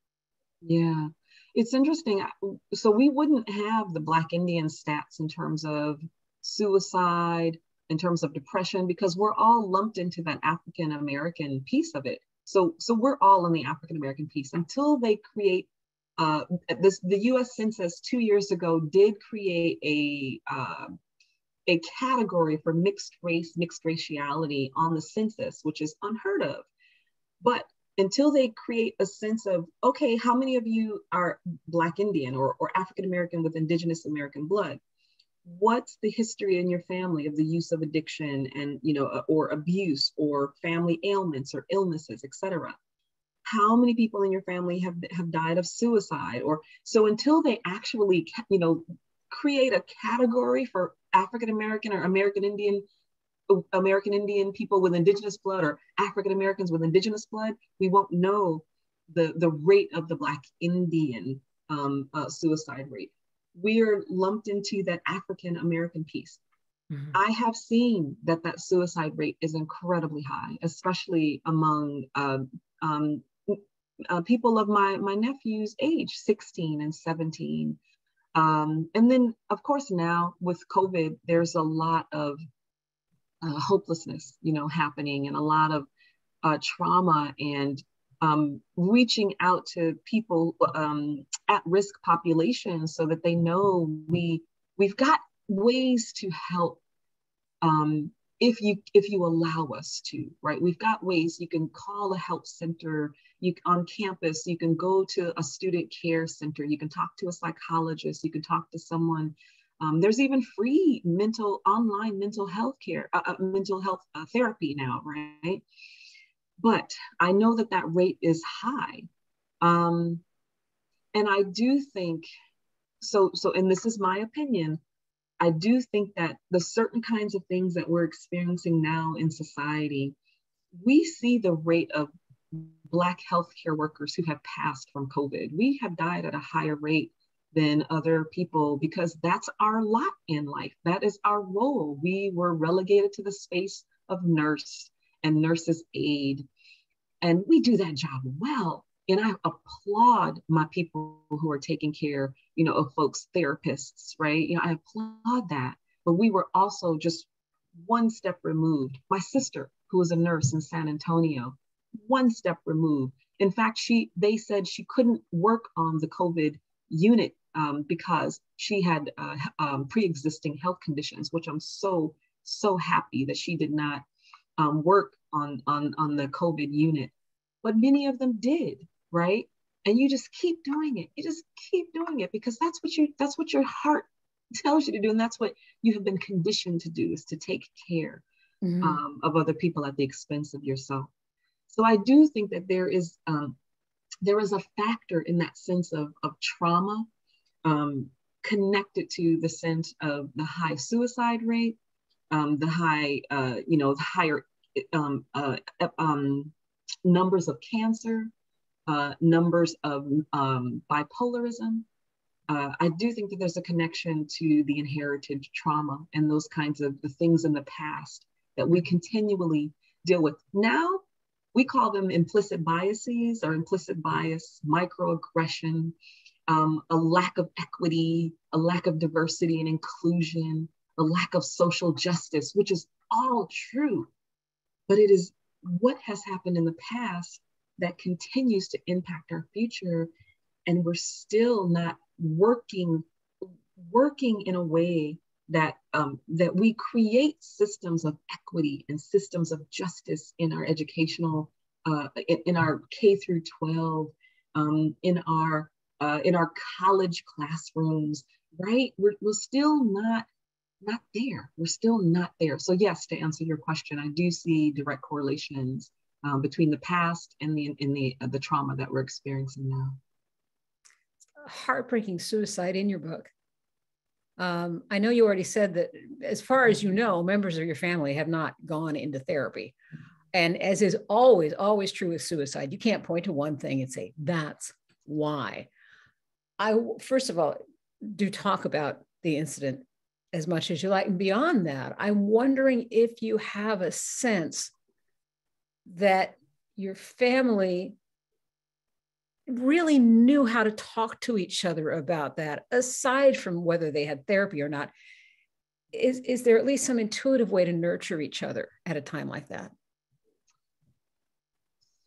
Yeah, it's interesting. So we wouldn't have the Black Indian stats in terms of suicide, in terms of depression, because we're all lumped into that African American piece of it. So we're all in the African American piece until they create the U.S. Census 2 years ago did create a category for mixed race, mixed raciality on the census, which is unheard of. But until they create a sense of, okay, how many of you are Black Indian or African American with Indigenous American blood? What's the history in your family of the use of addiction and, or abuse or family ailments or illnesses, et cetera? How many people in your family have died of suicide? Or so until they actually, create a category for African American or American Indian people with Indigenous blood or African Americans with Indigenous blood, we won't know the rate of the Black Indian suicide rate. We're lumped into that African American piece. Mm-hmm. I have seen that suicide rate is incredibly high, especially among people of my nephew's age, 16 and 17. And then, of course, now with COVID, there's a lot of hopelessness, happening, and a lot of trauma, and reaching out to people, at-risk populations, so that they know we've got ways to help, if you allow us to, right? We've got ways. You can call a help center. On campus, you can go to a student care center. You can talk to a psychologist. You can talk to someone. There's even free online mental health care, mental health therapy now, right? But I know that rate is high. And And I do think, and this is my opinion, I do think that the certain kinds of things that we're experiencing now in society, we see the rate of Black healthcare workers who have passed from COVID. We have died at a higher rate than other people because that's our lot in life. That is our role. We were relegated to the space of nurse and nurse's aide, and we do that job well. And I applaud my people who are taking care, of folks, therapists, right? I applaud that. But we were also just one step removed. My sister, who was a nurse in San Antonio, one step removed. In fact, they said she couldn't work on the COVID unit because she had pre-existing health conditions, which I'm so happy that she did not work on the COVID unit. But many of them did, right? And you just keep doing it. You just keep doing it because that's what your heart tells you to do, and that's what you have been conditioned to do, is to take care of other people at the expense of yourself. So I do think that there is a factor in that sense of trauma connected to the sense of the high suicide rate, the higher numbers of cancer, numbers of bipolarism. I do think that there's a connection to the inherited trauma and those kinds of the things in the past that we continually deal with. Now, we call them implicit biases or implicit bias, microaggression, a lack of equity, a lack of diversity and inclusion, a lack of social justice, which is all true. But it is what has happened in the past that continues to impact our future. And we're still not working in a way that we create systems of equity and systems of justice in our educational, in our K through 12, in our college classrooms, right? We're still not there. We're still not there. So yes, to answer your question, I do see direct correlations between the past and the trauma that we're experiencing now. Heartbreaking suicide in your book. I know you already said that, as far as you know, members of your family have not gone into therapy. And as is always true with suicide, you can't point to one thing and say, that's why. First of all, do talk about the incident as much as you like. And beyond that, I'm wondering if you have a sense that your family really knew how to talk to each other about that, aside from whether they had therapy or not. Is there at least some intuitive way to nurture each other at a time like that?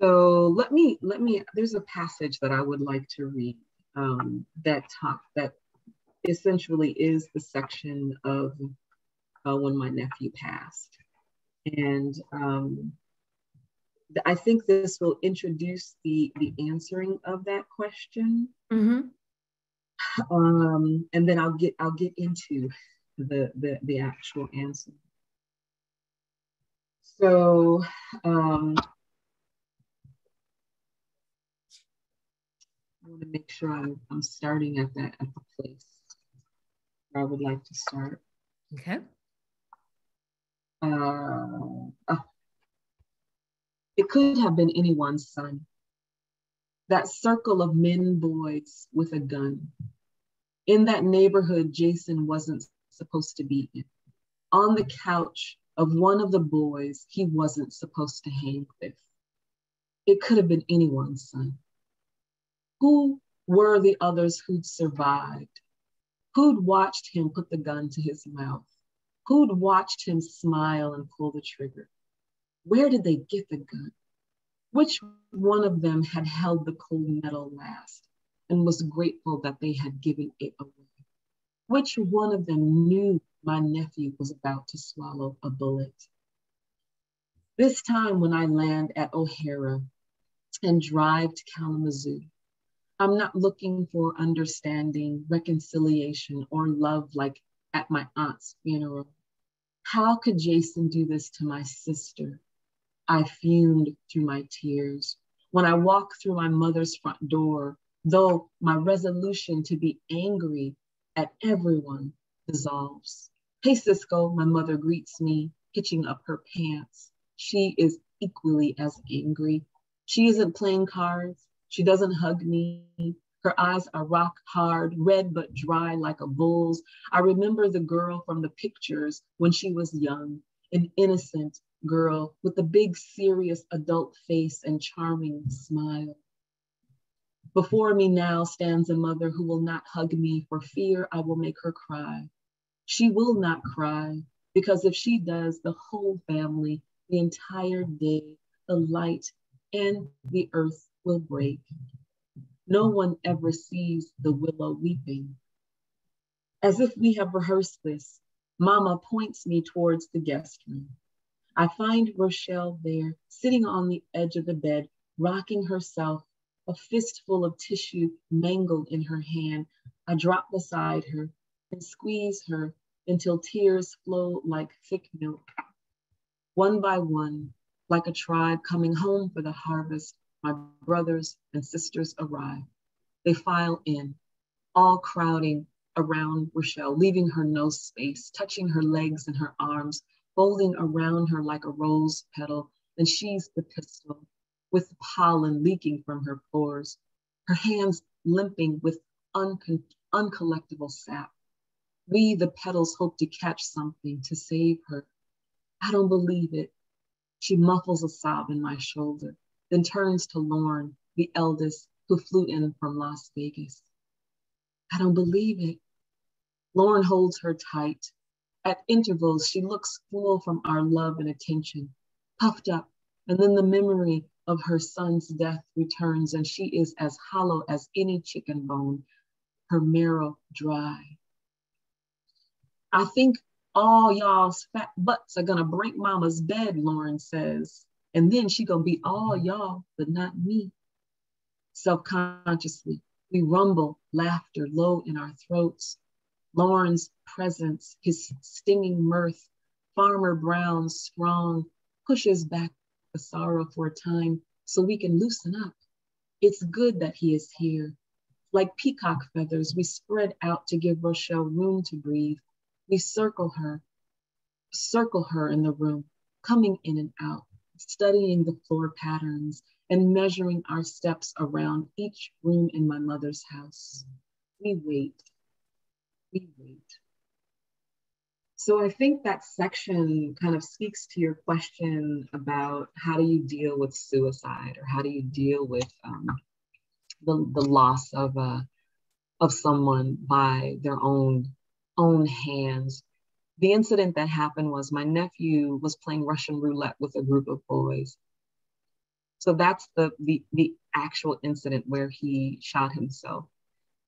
So let me, there's a passage that I would like to read that essentially is the section of when my nephew passed. And I think this will introduce the answering of that question. Mm-hmm. And then I'll get into the actual answer. So I want to make sure I'm starting at the place where I would like to start. Okay. It could have been anyone's son. That circle of men, boys with a gun. In that neighborhood Jason wasn't supposed to be in. On the couch of one of the boys he wasn't supposed to hang with. It could have been anyone's son. Who were the others who'd survived? Who'd watched him put the gun to his mouth? Who'd watched him smile and pull the trigger? Where did they get the gun? Which one of them had held the cold metal last and was grateful that they had given it away? Which one of them knew my nephew was about to swallow a bullet? This time when I land at O'Hara and drive to Kalamazoo, I'm not looking for understanding, reconciliation, or love like at my aunt's funeral. How could Jason do this to my sister? I fumed through my tears. When I walked through my mother's front door, though my resolution to be angry at everyone dissolves. Hey, Cisco, my mother greets me, hitching up her pants. She is equally as angry. She isn't playing cards. She doesn't hug me. Her eyes are rock hard, red but dry like a bull's. I remember the girl from the pictures when she was young, an innocent girl with a big, serious adult face and charming smile. Before me now stands a mother who will not hug me for fear I will make her cry. She will not cry because if she does, the whole family, the entire day, the light and the earth will break. No one ever sees the willow weeping. As if we have rehearsed this, Mama points me towards the guest room. I find Rochelle there, sitting on the edge of the bed, rocking herself, a fistful of tissue mangled in her hand. I drop beside her and squeeze her until tears flow like thick milk. One by one, like a tribe coming home for the harvest, my brothers and sisters arrive. They file in, all crowding around Rochelle, leaving her no space, touching her legs and her arms, folding around her like a rose petal, and she's the pistol, with pollen leaking from her pores, her hands limping with uncollectible sap. We, the petals, hope to catch something to save her. I don't believe it. She muffles a sob in my shoulder, then turns to Lauren, the eldest, who flew in from Las Vegas. I don't believe it. Lauren holds her tight. At intervals, she looks full from our love and attention, puffed up, and then the memory of her son's death returns, and she is as hollow as any chicken bone, her marrow dry. I think all y'all's fat butts are gonna break mama's bed, Lauren says, and then she gonna be all y'all, but not me. Self-consciously, we rumble, laughter low in our throats. Lauren's presence, his stinging mirth, Farmer Brown's strong, pushes back the sorrow for a time so we can loosen up. It's good that he is here. Like peacock feathers, we spread out to give Rochelle room to breathe. We circle her in the room, coming in and out, studying the floor patterns and measuring our steps around each room in my mother's house. We wait. So I think that section kind of speaks to your question about how do you deal with suicide, or how do you deal with the loss of someone by their own hands. The incident that happened was my nephew was playing Russian roulette with a group of boys. So that's the actual incident where he shot himself.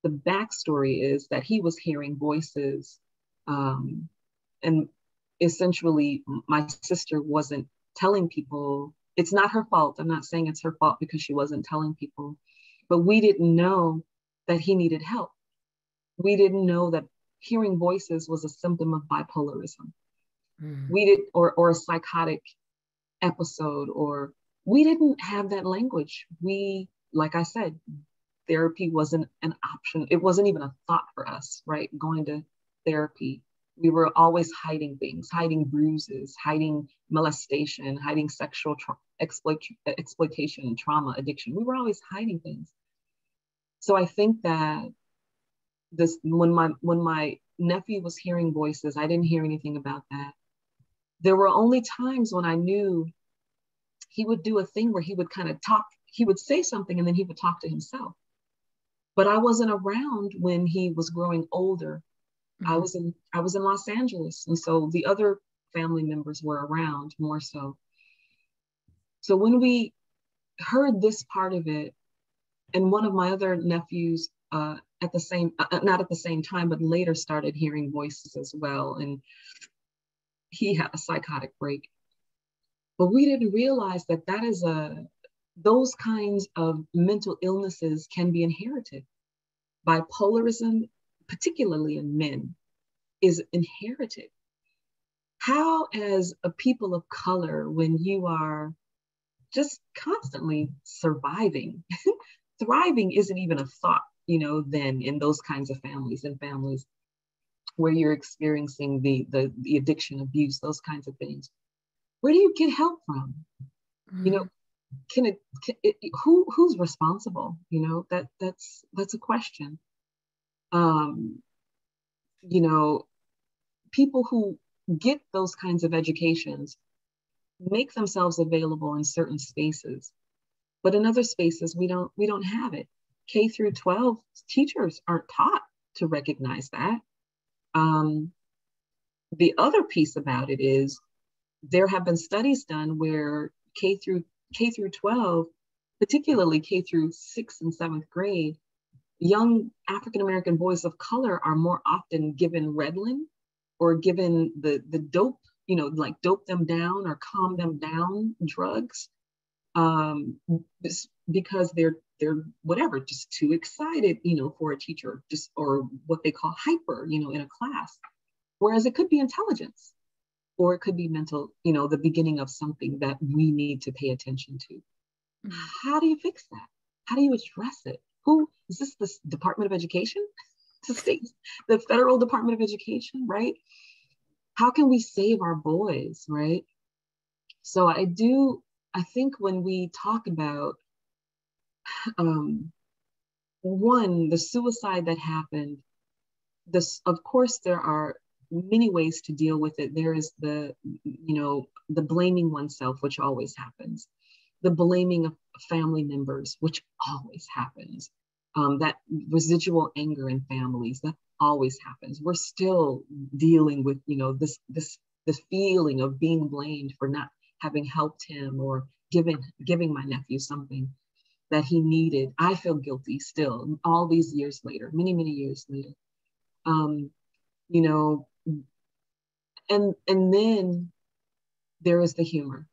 The backstory is that he was hearing voices, and essentially my sister wasn't telling people. It's not her fault. I'm not saying it's her fault because she wasn't telling people, but we didn't know that he needed help. We didn't know that hearing voices was a symptom of bipolarism. We did, or a psychotic episode, or we didn't have that language. We, like I said, therapy wasn't an option. It wasn't even a thought for us, right? Going to therapy. We were always hiding things, hiding bruises, hiding molestation, hiding sexual exploitation, trauma, addiction. We were always hiding things. So I think that when my nephew was hearing voices, I didn't hear anything about that. There were only times when I knew he would do a thing where he would kind of talk, he would say something and then he would talk to himself. But I wasn't around when he was growing older. I was in Los Angeles, and so the other family members were around more so. So when we heard this part of it, and one of my other nephews not at the same time, but later started hearing voices as well, and he had a psychotic break. But we didn't realize that those kinds of mental illnesses can be inherited. Bipolarism, particularly in men, is inherited. How, as a people of color, when you are just constantly surviving, thriving isn't even a thought, then in those kinds of families and families where you're experiencing the addiction, abuse, those kinds of things. Where do you get help from? Mm-hmm. Who's responsible? That's a question. People who get those kinds of educations make themselves available in certain spaces, but in other spaces we don't have it. K through 12 teachers aren't taught to recognize that. The other piece about it is there have been studies done where K through 12, particularly K through 6th and 7th grade, young African-American boys of color are more often given Ritalin or given the dope, like dope them down or calm them down drugs, because they're whatever, just too excited, for a teacher, or what they call hyper, in a class. Whereas it could be intelligence, or it could be mental, the beginning of something that we need to pay attention to. Mm-hmm. How do you fix that? How do you address it? Who is this? The Department of Education, the federal Department of Education, right? How can we save our boys, right? So I think when we talk about one, the suicide that happened, of course there are many ways to deal with it. There is the blaming oneself, which always happens. The blaming of family members, which always happens. That residual anger in families, that always happens. We're still dealing with, this feeling of being blamed for not having helped him or giving my nephew something that he needed. I feel guilty still, all these years later, many, many years later. And then there is the humor.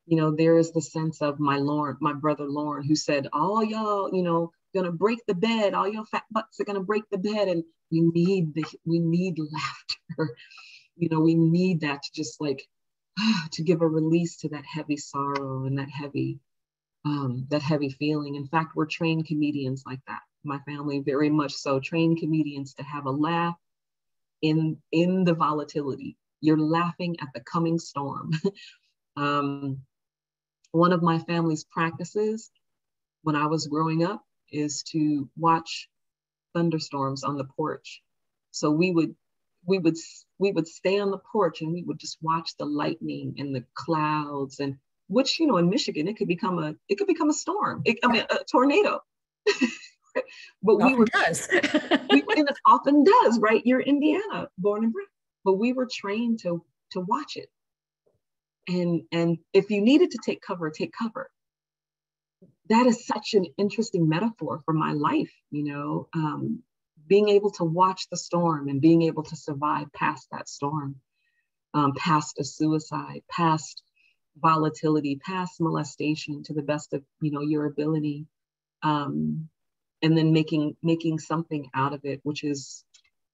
There is the sense of my brother Lauren, who said, all y'all, gonna break the bed, all your fat butts are gonna break the bed, and we need laughter. We need that to just like to give a release to that heavy sorrow and that heavy feeling. In fact, we're trained comedians like that. My family very much so, trained comedians to have a laugh in the volatility. You're laughing at the coming storm. One of my family's practices when I was growing up is to watch thunderstorms on the porch. So we would stay on the porch and we would just watch the lightning and the clouds, and which, in Michigan, it could become a storm. A tornado. But we were does. And it often does, right? You're Indiana, born and bred. But we were trained to watch it. And if you needed to take cover, take cover. That is such an interesting metaphor for my life, being able to watch the storm and being able to survive past that storm, past a suicide, past volatility, past molestation, to the best of your ability, and then making something out of it, which is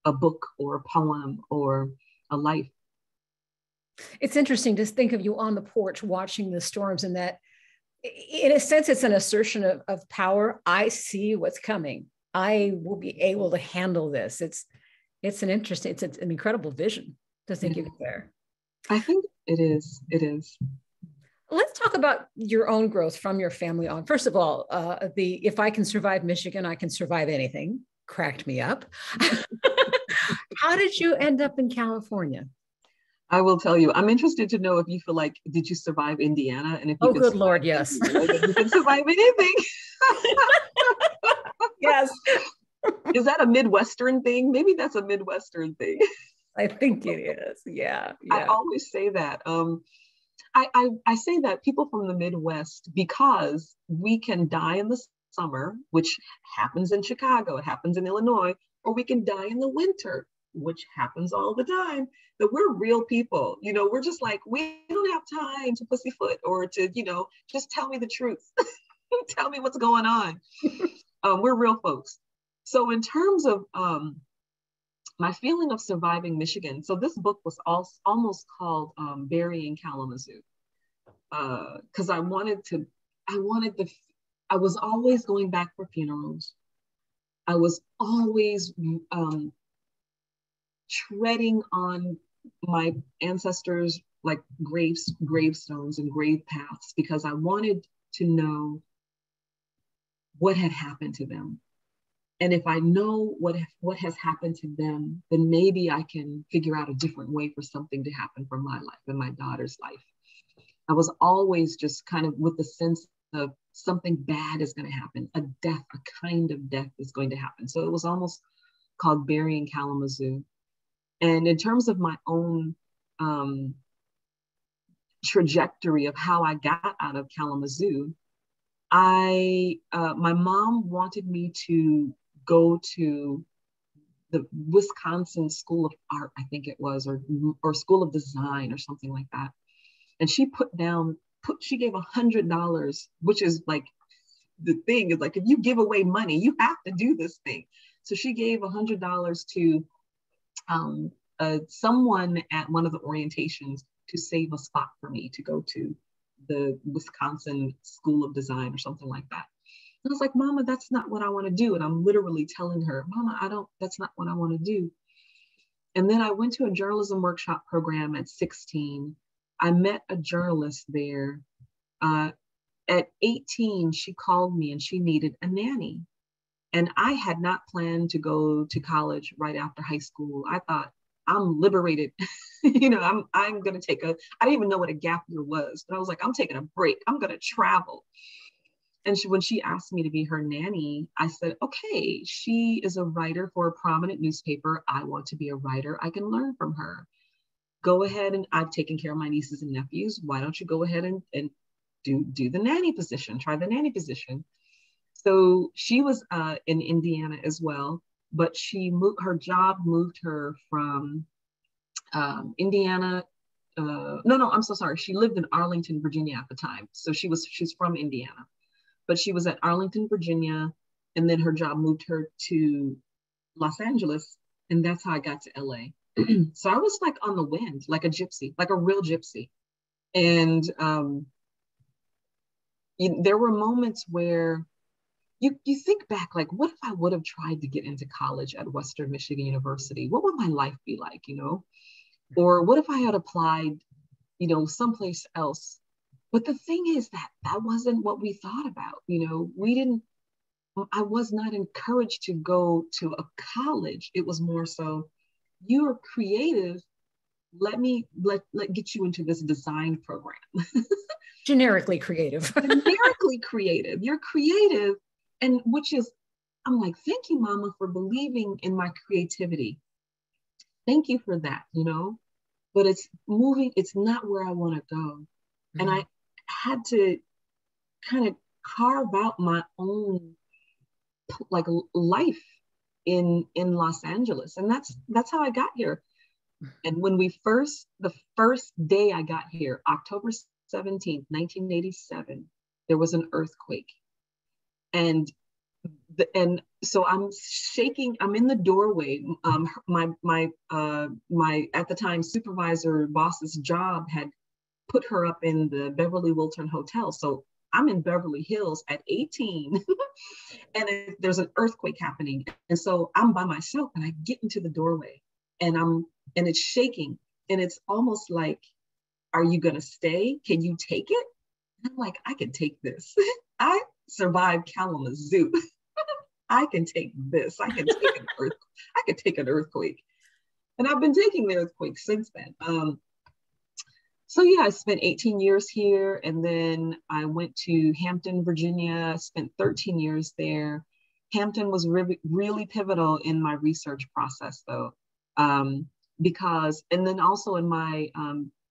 a book or a poem or a life. It's interesting to think of you on the porch watching the storms, and that in a sense it's an assertion of power. I see what's coming. I will be able to handle this. It's an incredible vision to think of it there. I think it is. Let's talk about your own growth from your family on. First of all, if I can survive Michigan, I can survive anything, cracked me up. How did you end up in California? I will tell you. I'm interested to know if you feel like, did you survive Indiana? And if you good Lord, yes. Indiana, you can survive anything. Yes. Is that a Midwestern thing? Maybe that's a Midwestern thing. I think it is. Yeah. I always say that. I say that people from the Midwest, because we can die in the summer, which happens in Chicago, it happens in Illinois, or we can die in the winter, which happens all the time. That we're real people. We're just like, we don't have time to pussyfoot or to, just tell me the truth. Tell me what's going on. We're real folks. So in terms of my feeling of surviving Michigan, so this book was almost called Burying Kalamazoo, because I wanted I was always going back for funerals. I was always treading on my ancestors' like gravestones and grave paths, because I wanted to know what had happened to them. And if I know what has happened to them, then maybe I can figure out a different way for something to happen for my life and my daughter's life. I was always just kind of with the sense of something bad is going to happen, a death, a kind of death is going to happen. So it was almost called burying Kalamazoo. And in terms of my own trajectory of how I got out of Kalamazoo, my mom wanted me to go to the Wisconsin School of Art, I think it was, or School of Design or something like that. And she she gave $100, which is like, the thing is like, if you give away money, you have to do this thing. So she gave $100 to someone at one of the orientations to save a spot for me to go to the Wisconsin School of Design or something like that. And I was like, Mama, that's not what I want to do. And I'm literally telling her, Mama, that's not what I want to do. And then I went to a journalism workshop program at 16. I met a journalist there. At 18, she called me and she needed a nanny. And I had not planned to go to college right after high school. I thought, I'm liberated. I'm going to I didn't even know what a gap year was, but I was like, I'm taking a break. I'm going to travel. And when she asked me to be her nanny, I said, okay, she is a writer for a prominent newspaper. I want to be a writer. I can learn from her. Go ahead, and I've taken care of my nieces and nephews. Why don't you go ahead and do the nanny position, try the nanny position. So she was in Indiana as well, but her job moved her from Indiana. I'm so sorry. She lived in Arlington, Virginia at the time. So she's from Indiana, but she was at Arlington, Virginia. And then her job moved her to Los Angeles. And that's how I got to LA. So I was like on the wind, like a gypsy, like a real gypsy. And there were moments where you think back, like, what if I would have tried to get into college at Western Michigan University? What would my life be like, Or what if I had applied, someplace else? But the thing is that wasn't what we thought about. I was not encouraged to go to a college. It was more so, you're creative. Let get you into this design program. Generically creative. Generically creative. You're creative. And I'm like, thank you, Mama, for believing in my creativity. Thank you for that, but it's not where I want to go. Mm-hmm. And I had to kind of carve out my own like life in Los Angeles. And that's how I got here. And when the first day I got here, October 17th, 1987, there was an earthquake. And so I'm shaking. I'm in the doorway. My at the time supervisor boss's job had put her up in the Beverly Wilton Hotel. So I'm in Beverly Hills at 18, and there's an earthquake happening. And so I'm by myself, and I get into the doorway, and it's shaking, and it's almost like, "Are you gonna stay? Can you take it?" And I'm like, "I can take this. I survived Kalamazoo. I can take this. I can take an earthquake." And I've been taking the earthquake since then. So yeah, I spent 18 years here, and then I went to Hampton, Virginia, spent 13 years there. Hampton was really pivotal in my research process, though, because, and then also in my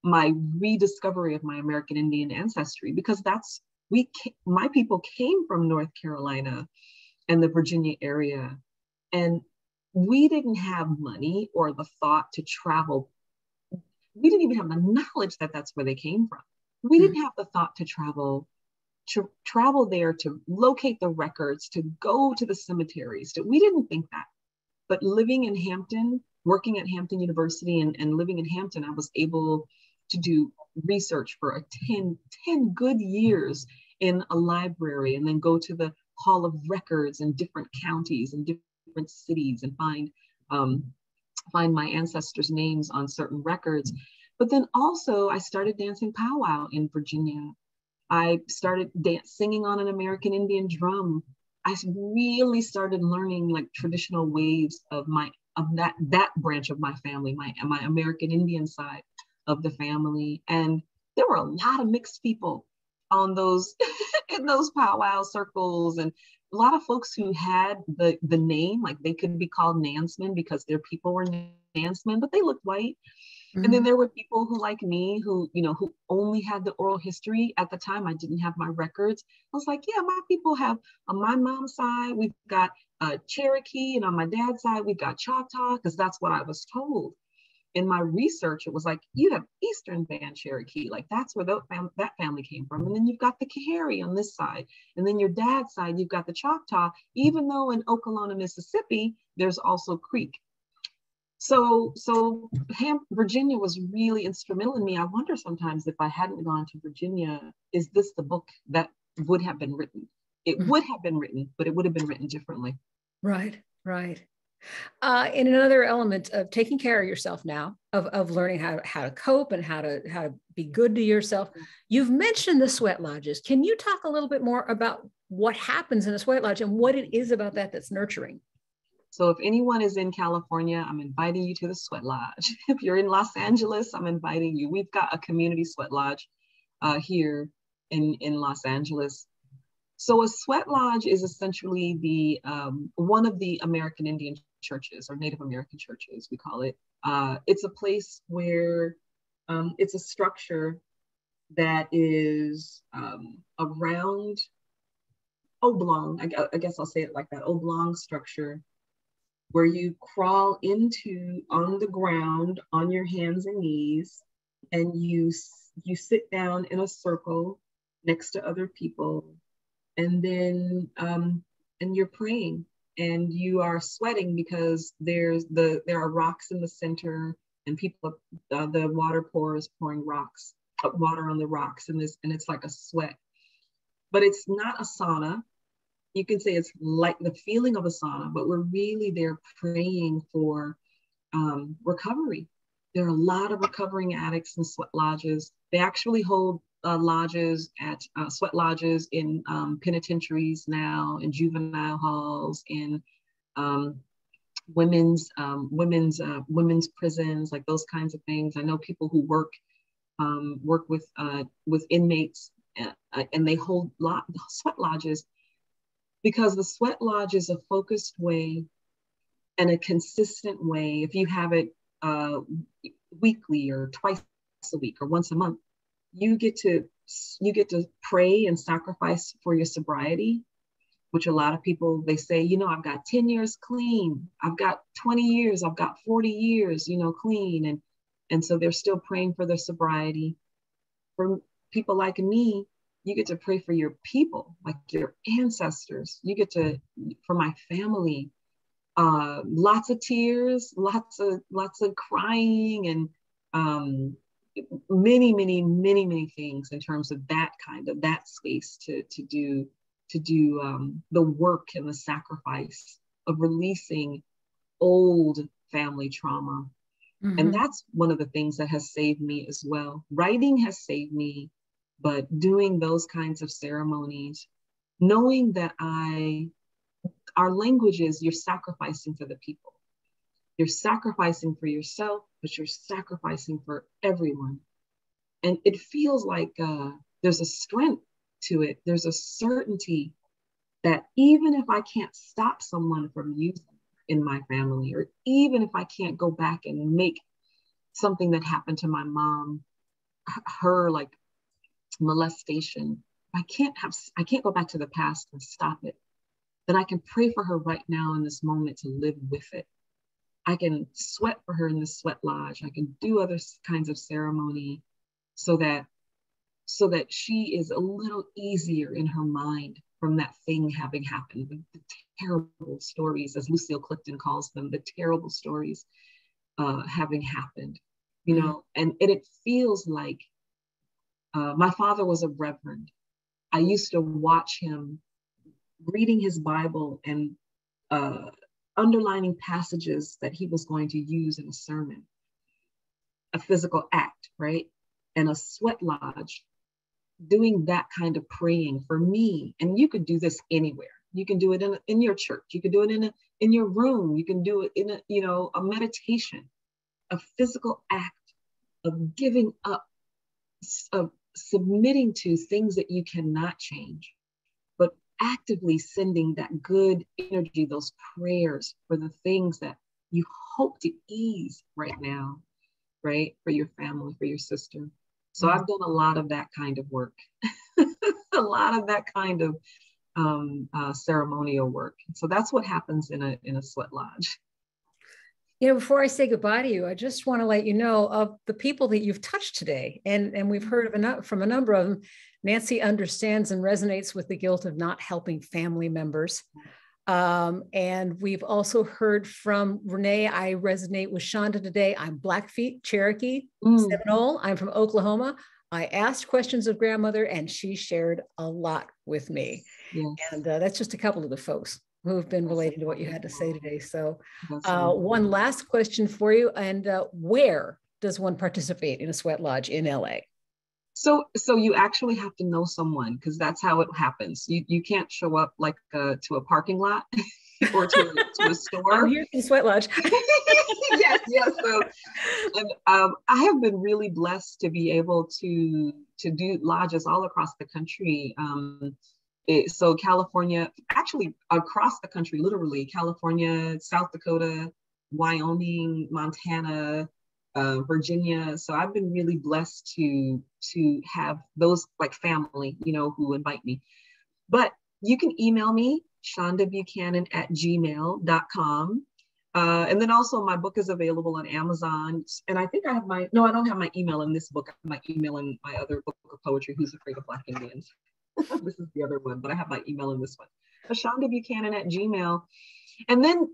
my rediscovery of my American Indian ancestry, because my people came from North Carolina and the Virginia area, and we didn't have money or the thought to travel. We didn't even have the knowledge that that's where they came from. We didn't have the thought to travel there, to locate the records, to go to the cemeteries. We didn't think that. But living in Hampton, working at Hampton University and living in Hampton, I was able to do research for 10 good years in a library and then go to the Hall of Records in different counties and different cities and find my ancestors' names on certain records. But then also I started dancing powwow in Virginia. I started singing on an American Indian drum. I really started learning like traditional ways of that branch of my family, my American Indian side of the family. And there were a lot of mixed people on those in those powwow circles, and a lot of folks who had the name, like they could be called Nansmen because their people were Nansmen, but they looked white. And then there were people who, like me, who only had the oral history. At the time, I didn't have my records. I was like, yeah, my people have, on my mom's side, we've got Cherokee, and on my dad's side, we've got Choctaw, because that's what I was told. In my research, it was like, you have Eastern Band Cherokee, like that's where that family came from. And then you've got the Kahari on this side. And then your dad's side, you've got the Choctaw, even though in Okolona, Mississippi, there's also Creek. So Virginia was really instrumental in me. I wonder sometimes if I hadn't gone to Virginia, is this the book that would have been written? It would have been written, but it would have been written differently. Right. In another element of taking care of yourself now, of learning how to cope and how to be good to yourself, you've mentioned the sweat lodges. Can you talk a little bit more about what happens in a sweat lodge and what it is about that that's nurturing? So if anyone is in California, I'm inviting you to the sweat lodge. If you're in Los Angeles, I'm inviting you. We've got a community sweat lodge here in Los Angeles. So a sweat lodge is essentially the one of the American Indian churches, or Native American churches, we call it. It's a place where it's a structure that is around oblong, I guess I'll say it like that, oblong structure, where you crawl into on the ground on your hands and knees, and you sit down in a circle next to other people, and then and you're praying, and you are sweating because there are rocks in the center, and people the water pouring water on the rocks, and it's like a sweat, but it's not a sauna. You can say it's like the feeling of a sauna, but we're really there praying for recovery. There are a lot of recovering addicts in sweat lodges. They actually hold lodges at sweat lodges in penitentiaries now, in juvenile halls, in women's prisons, like those kinds of things. I know people who work with inmates, and they hold sweat lodges, because the sweat lodge is a focused way and a consistent way. If you have it weekly or twice a week or once a month, you get to pray and sacrifice for your sobriety, which a lot of people, they say, I've got 10 years clean, I've got 20 years, I've got 40 years, clean. And so they're still praying for their sobriety. For people like me, you get to pray for your people, like your ancestors. You get to, for my family, lots of tears, lots of crying, and many things in terms of that space to do the work and the sacrifice of releasing old family trauma. Mm-hmm. And that's one of the things that has saved me as well. Writing has saved me, but doing those kinds of ceremonies, knowing that our language is, you're sacrificing for the people. You're sacrificing for yourself, but you're sacrificing for everyone. And it feels like there's a strength to it. There's a certainty that even if I can't stop someone from using in my family, or even if I can't go back and make something that happened to my mom, her like molestation, I can't go back to the past and stop it, then I can pray for her right now in this moment to live with it. I can sweat for her in the sweat lodge. I can do other kinds of ceremony so that she is a little easier in her mind from that thing having happened, the terrible stories, as Lucille Clifton calls them, the terrible stories having happened, and it feels like my father was a reverend, I used to watch him reading his Bible and underlining passages that he was going to use in a sermon, a physical act, right? And a sweat lodge, doing that kind of praying for me. And you could do this anywhere. You can do it in your church. You can do it in your room. You can do it in a meditation, a physical act of giving up, of submitting to things that you cannot change, but actively sending that good energy, those prayers for the things that you hope to ease right now, right? For your family, for your sister. So I've done a lot of that kind of work, a lot of that kind of ceremonial work. So that's what happens in a sweat lodge. Before I say goodbye to you, I just want to let you know of the people that you've touched today. And we've heard from a number of them. Nancy understands and resonates with the guilt of not helping family members. And we've also heard from Renee. I resonate with Shonda today. I'm Blackfeet, Cherokee, Seminole. I'm from Oklahoma. I asked questions of grandmother and she shared a lot with me. Yes. And that's just a couple of the folks who've been relating to what you had to say today. So one last question for you. And where does one participate in a sweat lodge in LA? So you actually have to know someone, because that's how it happens. You can't show up like to a parking lot or to a store. I'm here for the sweat lodge. yes. So, and I have been really blessed to be able to do lodges all across the country. So California, actually across the country, literally California, South Dakota, Wyoming, Montana, Virginia. So I've been really blessed to have those like family, who invite me. But you can email me, shondabuchanan@gmail.com. And then also my book is available on Amazon. And I think I have I don't have my email in this book. I have my email in my other book of poetry, Who's Afraid of Black Indians. This is the other one, but I have my email in this one. shondabuchanan@gmail. And then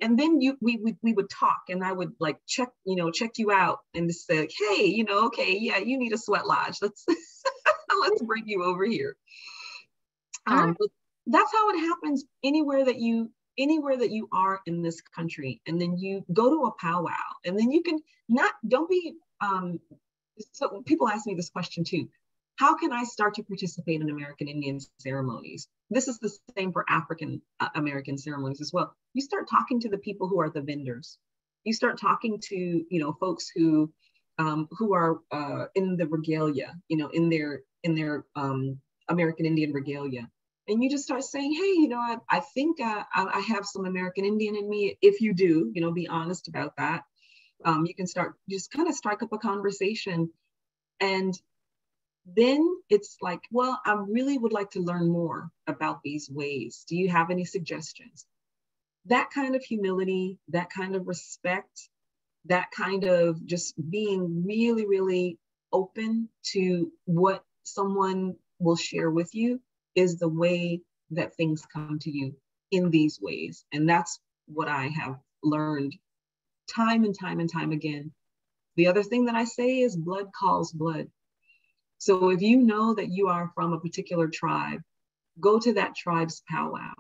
we would talk, and I would like check you out and just say, hey, okay, yeah, you need a sweat lodge. Let's bring you over here. But that's how it happens anywhere that you are in this country. And then you go to a powwow, and then you can don't be so people ask me this question too. How can I start to participate in American Indian ceremonies? This is the same for African American ceremonies as well. You start talking to the people who are the vendors. You start talking to, folks who are in the regalia, in their American Indian regalia. And you just start saying, hey, I think I have some American Indian in me. If you do, be honest about that. You can just kind of strike up a conversation. And then it's like, well, I really would like to learn more about these ways. Do you have any suggestions? That kind of humility, that kind of respect, that kind of just being really, really open to what someone will share with you is the way that things come to you in these ways. And that's what I have learned time and time and time again. The other thing that I say is blood calls blood. So if you know that you are from a particular tribe, go to that tribe's powwow.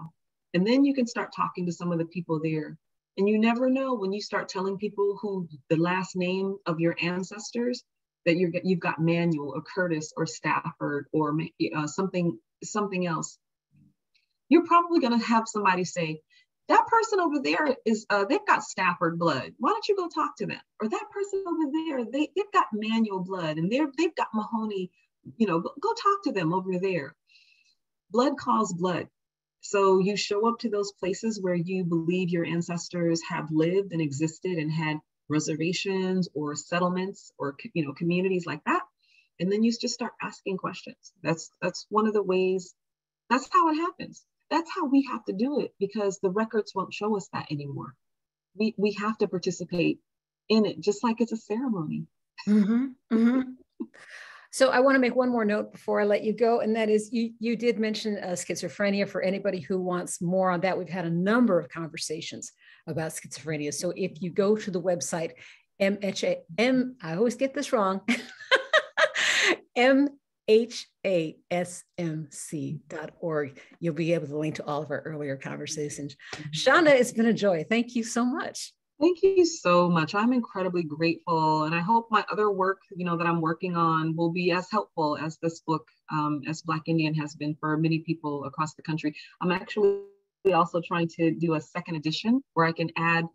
And then you can start talking to some of the people there. And you never know when you start telling people who the last name of your ancestors, that you've got Manuel or Curtis or Stafford or something else. You're probably going to have somebody say, that person over there is, they've got Stafford blood. Why don't you go talk to them? Or that person over there, they've got Manuel blood and they've got Mahoney, go talk to them over there. Blood calls blood. So you show up to those places where you believe your ancestors have lived and existed and had reservations or settlements or, communities like that. And then you just start asking questions. That's one of the ways, that's how it happens. That's how we have to do it, because the records won't show us that anymore. We have to participate in it, just like it's a ceremony. Mm-hmm, mm-hmm. So I want to make one more note before I let you go. And that is, you did mention schizophrenia. For anybody who wants more on that, we've had a number of conversations about schizophrenia. So if you go to the website, I always get this wrong, HASMC.org. You'll be able to link to all of our earlier conversations. Shonda, it's been a joy. Thank you so much. Thank you so much. I'm incredibly grateful, and I hope my other work, that I'm working on will be as helpful as this book, as Black Indian has been for many people across the country. I'm actually also trying to do a second edition where I can add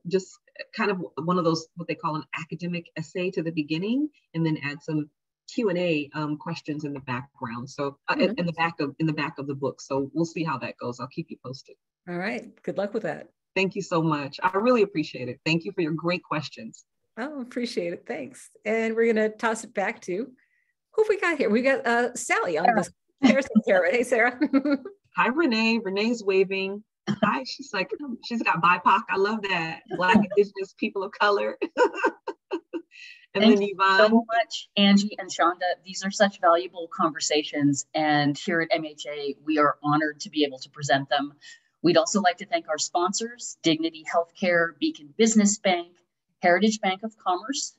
just kind of one of those, what they call an academic essay to the beginning, and then add some Q&A questions in the background. So in the back of the book. So we'll see how that goes. I'll keep you posted. All right. Good luck with that. Thank you so much. I really appreciate it. Thank you for your great questions. Oh, appreciate it. Thanks. And we're going to toss it back to who have we got here? We got Sally on the Sarah. Hey, Sarah. Hi, Renee. Renee's waving. Hi. She's like, she's got BIPOC. I love that. Black, Indigenous, people of color. And Thank then you Yvonne. so much, Angie and Shonda. These are such valuable conversations. And here at MHA, we are honored to be able to present them. We'd also like to thank our sponsors, Dignity Healthcare, Beacon Business Bank, Heritage Bank of Commerce,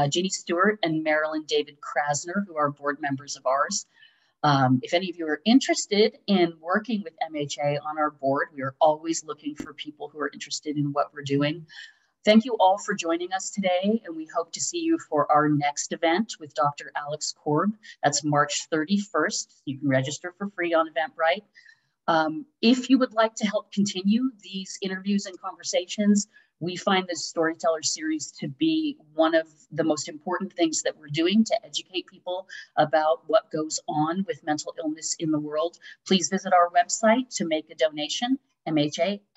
Ginny Stewart and Marilyn David Krasner, who are board members of ours. If any of you are interested in working with MHA on our board, we are always looking for people who are interested in what we're doing. Thank you all for joining us today, and we hope to see you for our next event with Dr. Alex Korb. That's March 31st. You can register for free on Eventbrite. If you would like to help continue these interviews and conversations, we find this Storyteller series to be one of the most important things that we're doing to educate people about what goes on with mental illness in the world. Please visit our website to make a donation, mhasmc.org.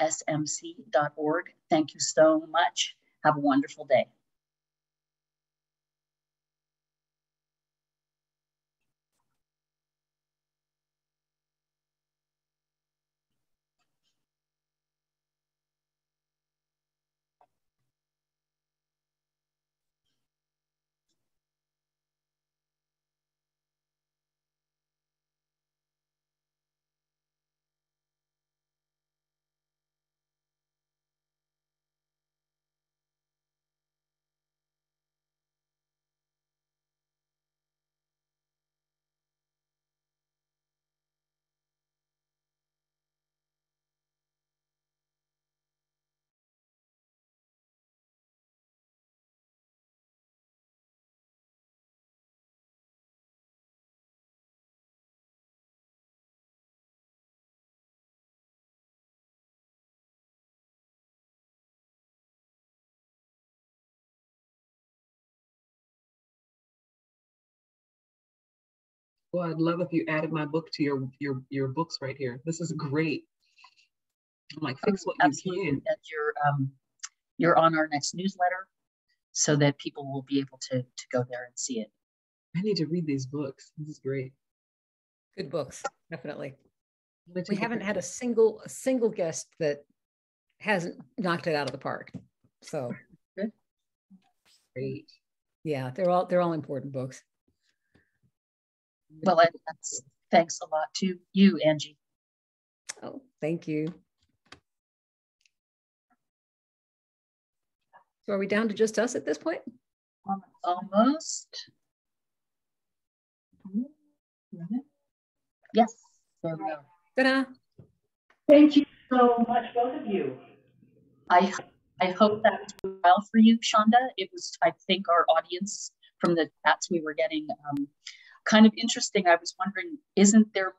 Thank you so much. Have a wonderful day. Well, I'd love if you added my book to your books right here. This is great. I'm like, fix what Absolutely. you can. And you're on our next newsletter so that people will be able to go there and see it. I need to read these books. This is great. Good books, definitely. We haven't had a single guest that hasn't knocked it out of the park. So good. Great. Yeah, they're all important books. Well, thanks a lot to you, Angie. Oh, thank you. So are we down to just us at this point? Almost. Yes, there we go. Ta-da. Thank you so much, both of you. I hope that was well for you, Shonda. It was, I think, our audience from the chats we were getting kind of interesting. I was wondering, why isn't there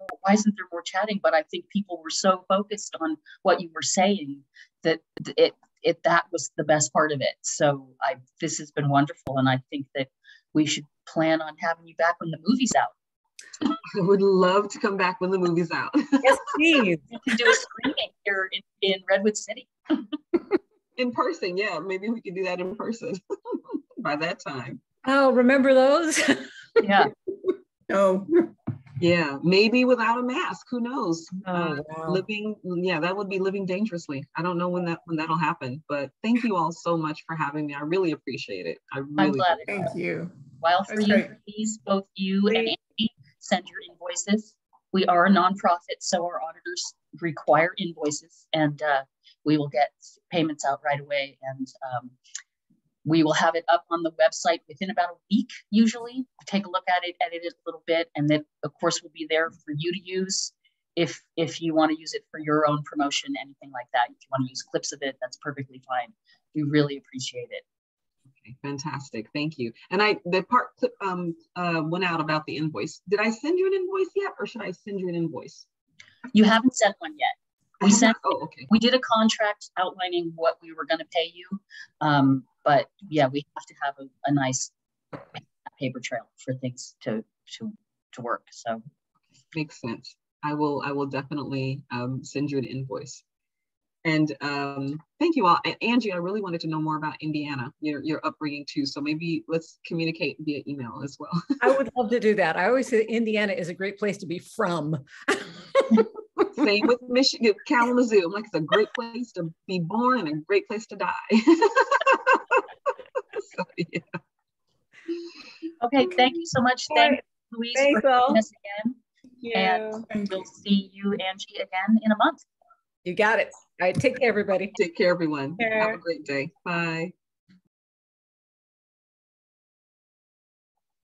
more chatting? But I think people were so focused on what you were saying that that was the best part of it. So this has been wonderful, and I think that we should plan on having you back when the movie's out. I would love to come back when the movie's out. Yes, please. We can do a screening here in Redwood City. In person, yeah. Maybe we could do that in person by that time. Oh, remember those? Yeah. Oh. Yeah, maybe without a mask. Who knows? Oh, wow. That would be living dangerously. I don't know when that'll happen. But thank you all so much for having me. I really appreciate it. I'm glad. Thank you. While for you, please, both you and Andy, send your invoices. We are a nonprofit, so our auditors require invoices, and we will get payments out right away. And We will have it up on the website within about a week, usually. Take a look at it, edit it a little bit, and then, of course, will be there for you to use if you want to use it for your own promotion, anything like that. If you want to use clips of it, that's perfectly fine. We really appreciate it. Okay, fantastic. Thank you. And the part clip went out about the invoice. Did I send you an invoice yet, or should I send you an invoice? You haven't sent one yet. Okay. We did a contract outlining what we were going to pay you. But yeah, we have to have a nice paper trail for things to work. So makes sense. I will definitely send you an invoice. And thank you all. And Angie, I really wanted to know more about Indiana, your upbringing too. So maybe let's communicate via email as well. I would love to do that. I always say Indiana is a great place to be from. Same with Michigan, Kalamazoo. I'm like, it's a great place to be born and a great place to die. So, yeah. Okay, thank you so much. Thank you, Louise, for joining us again. And we'll see you, Angie, again in a month. You got it. All right, take care, everybody. Take care, everyone. Have a great day. Bye.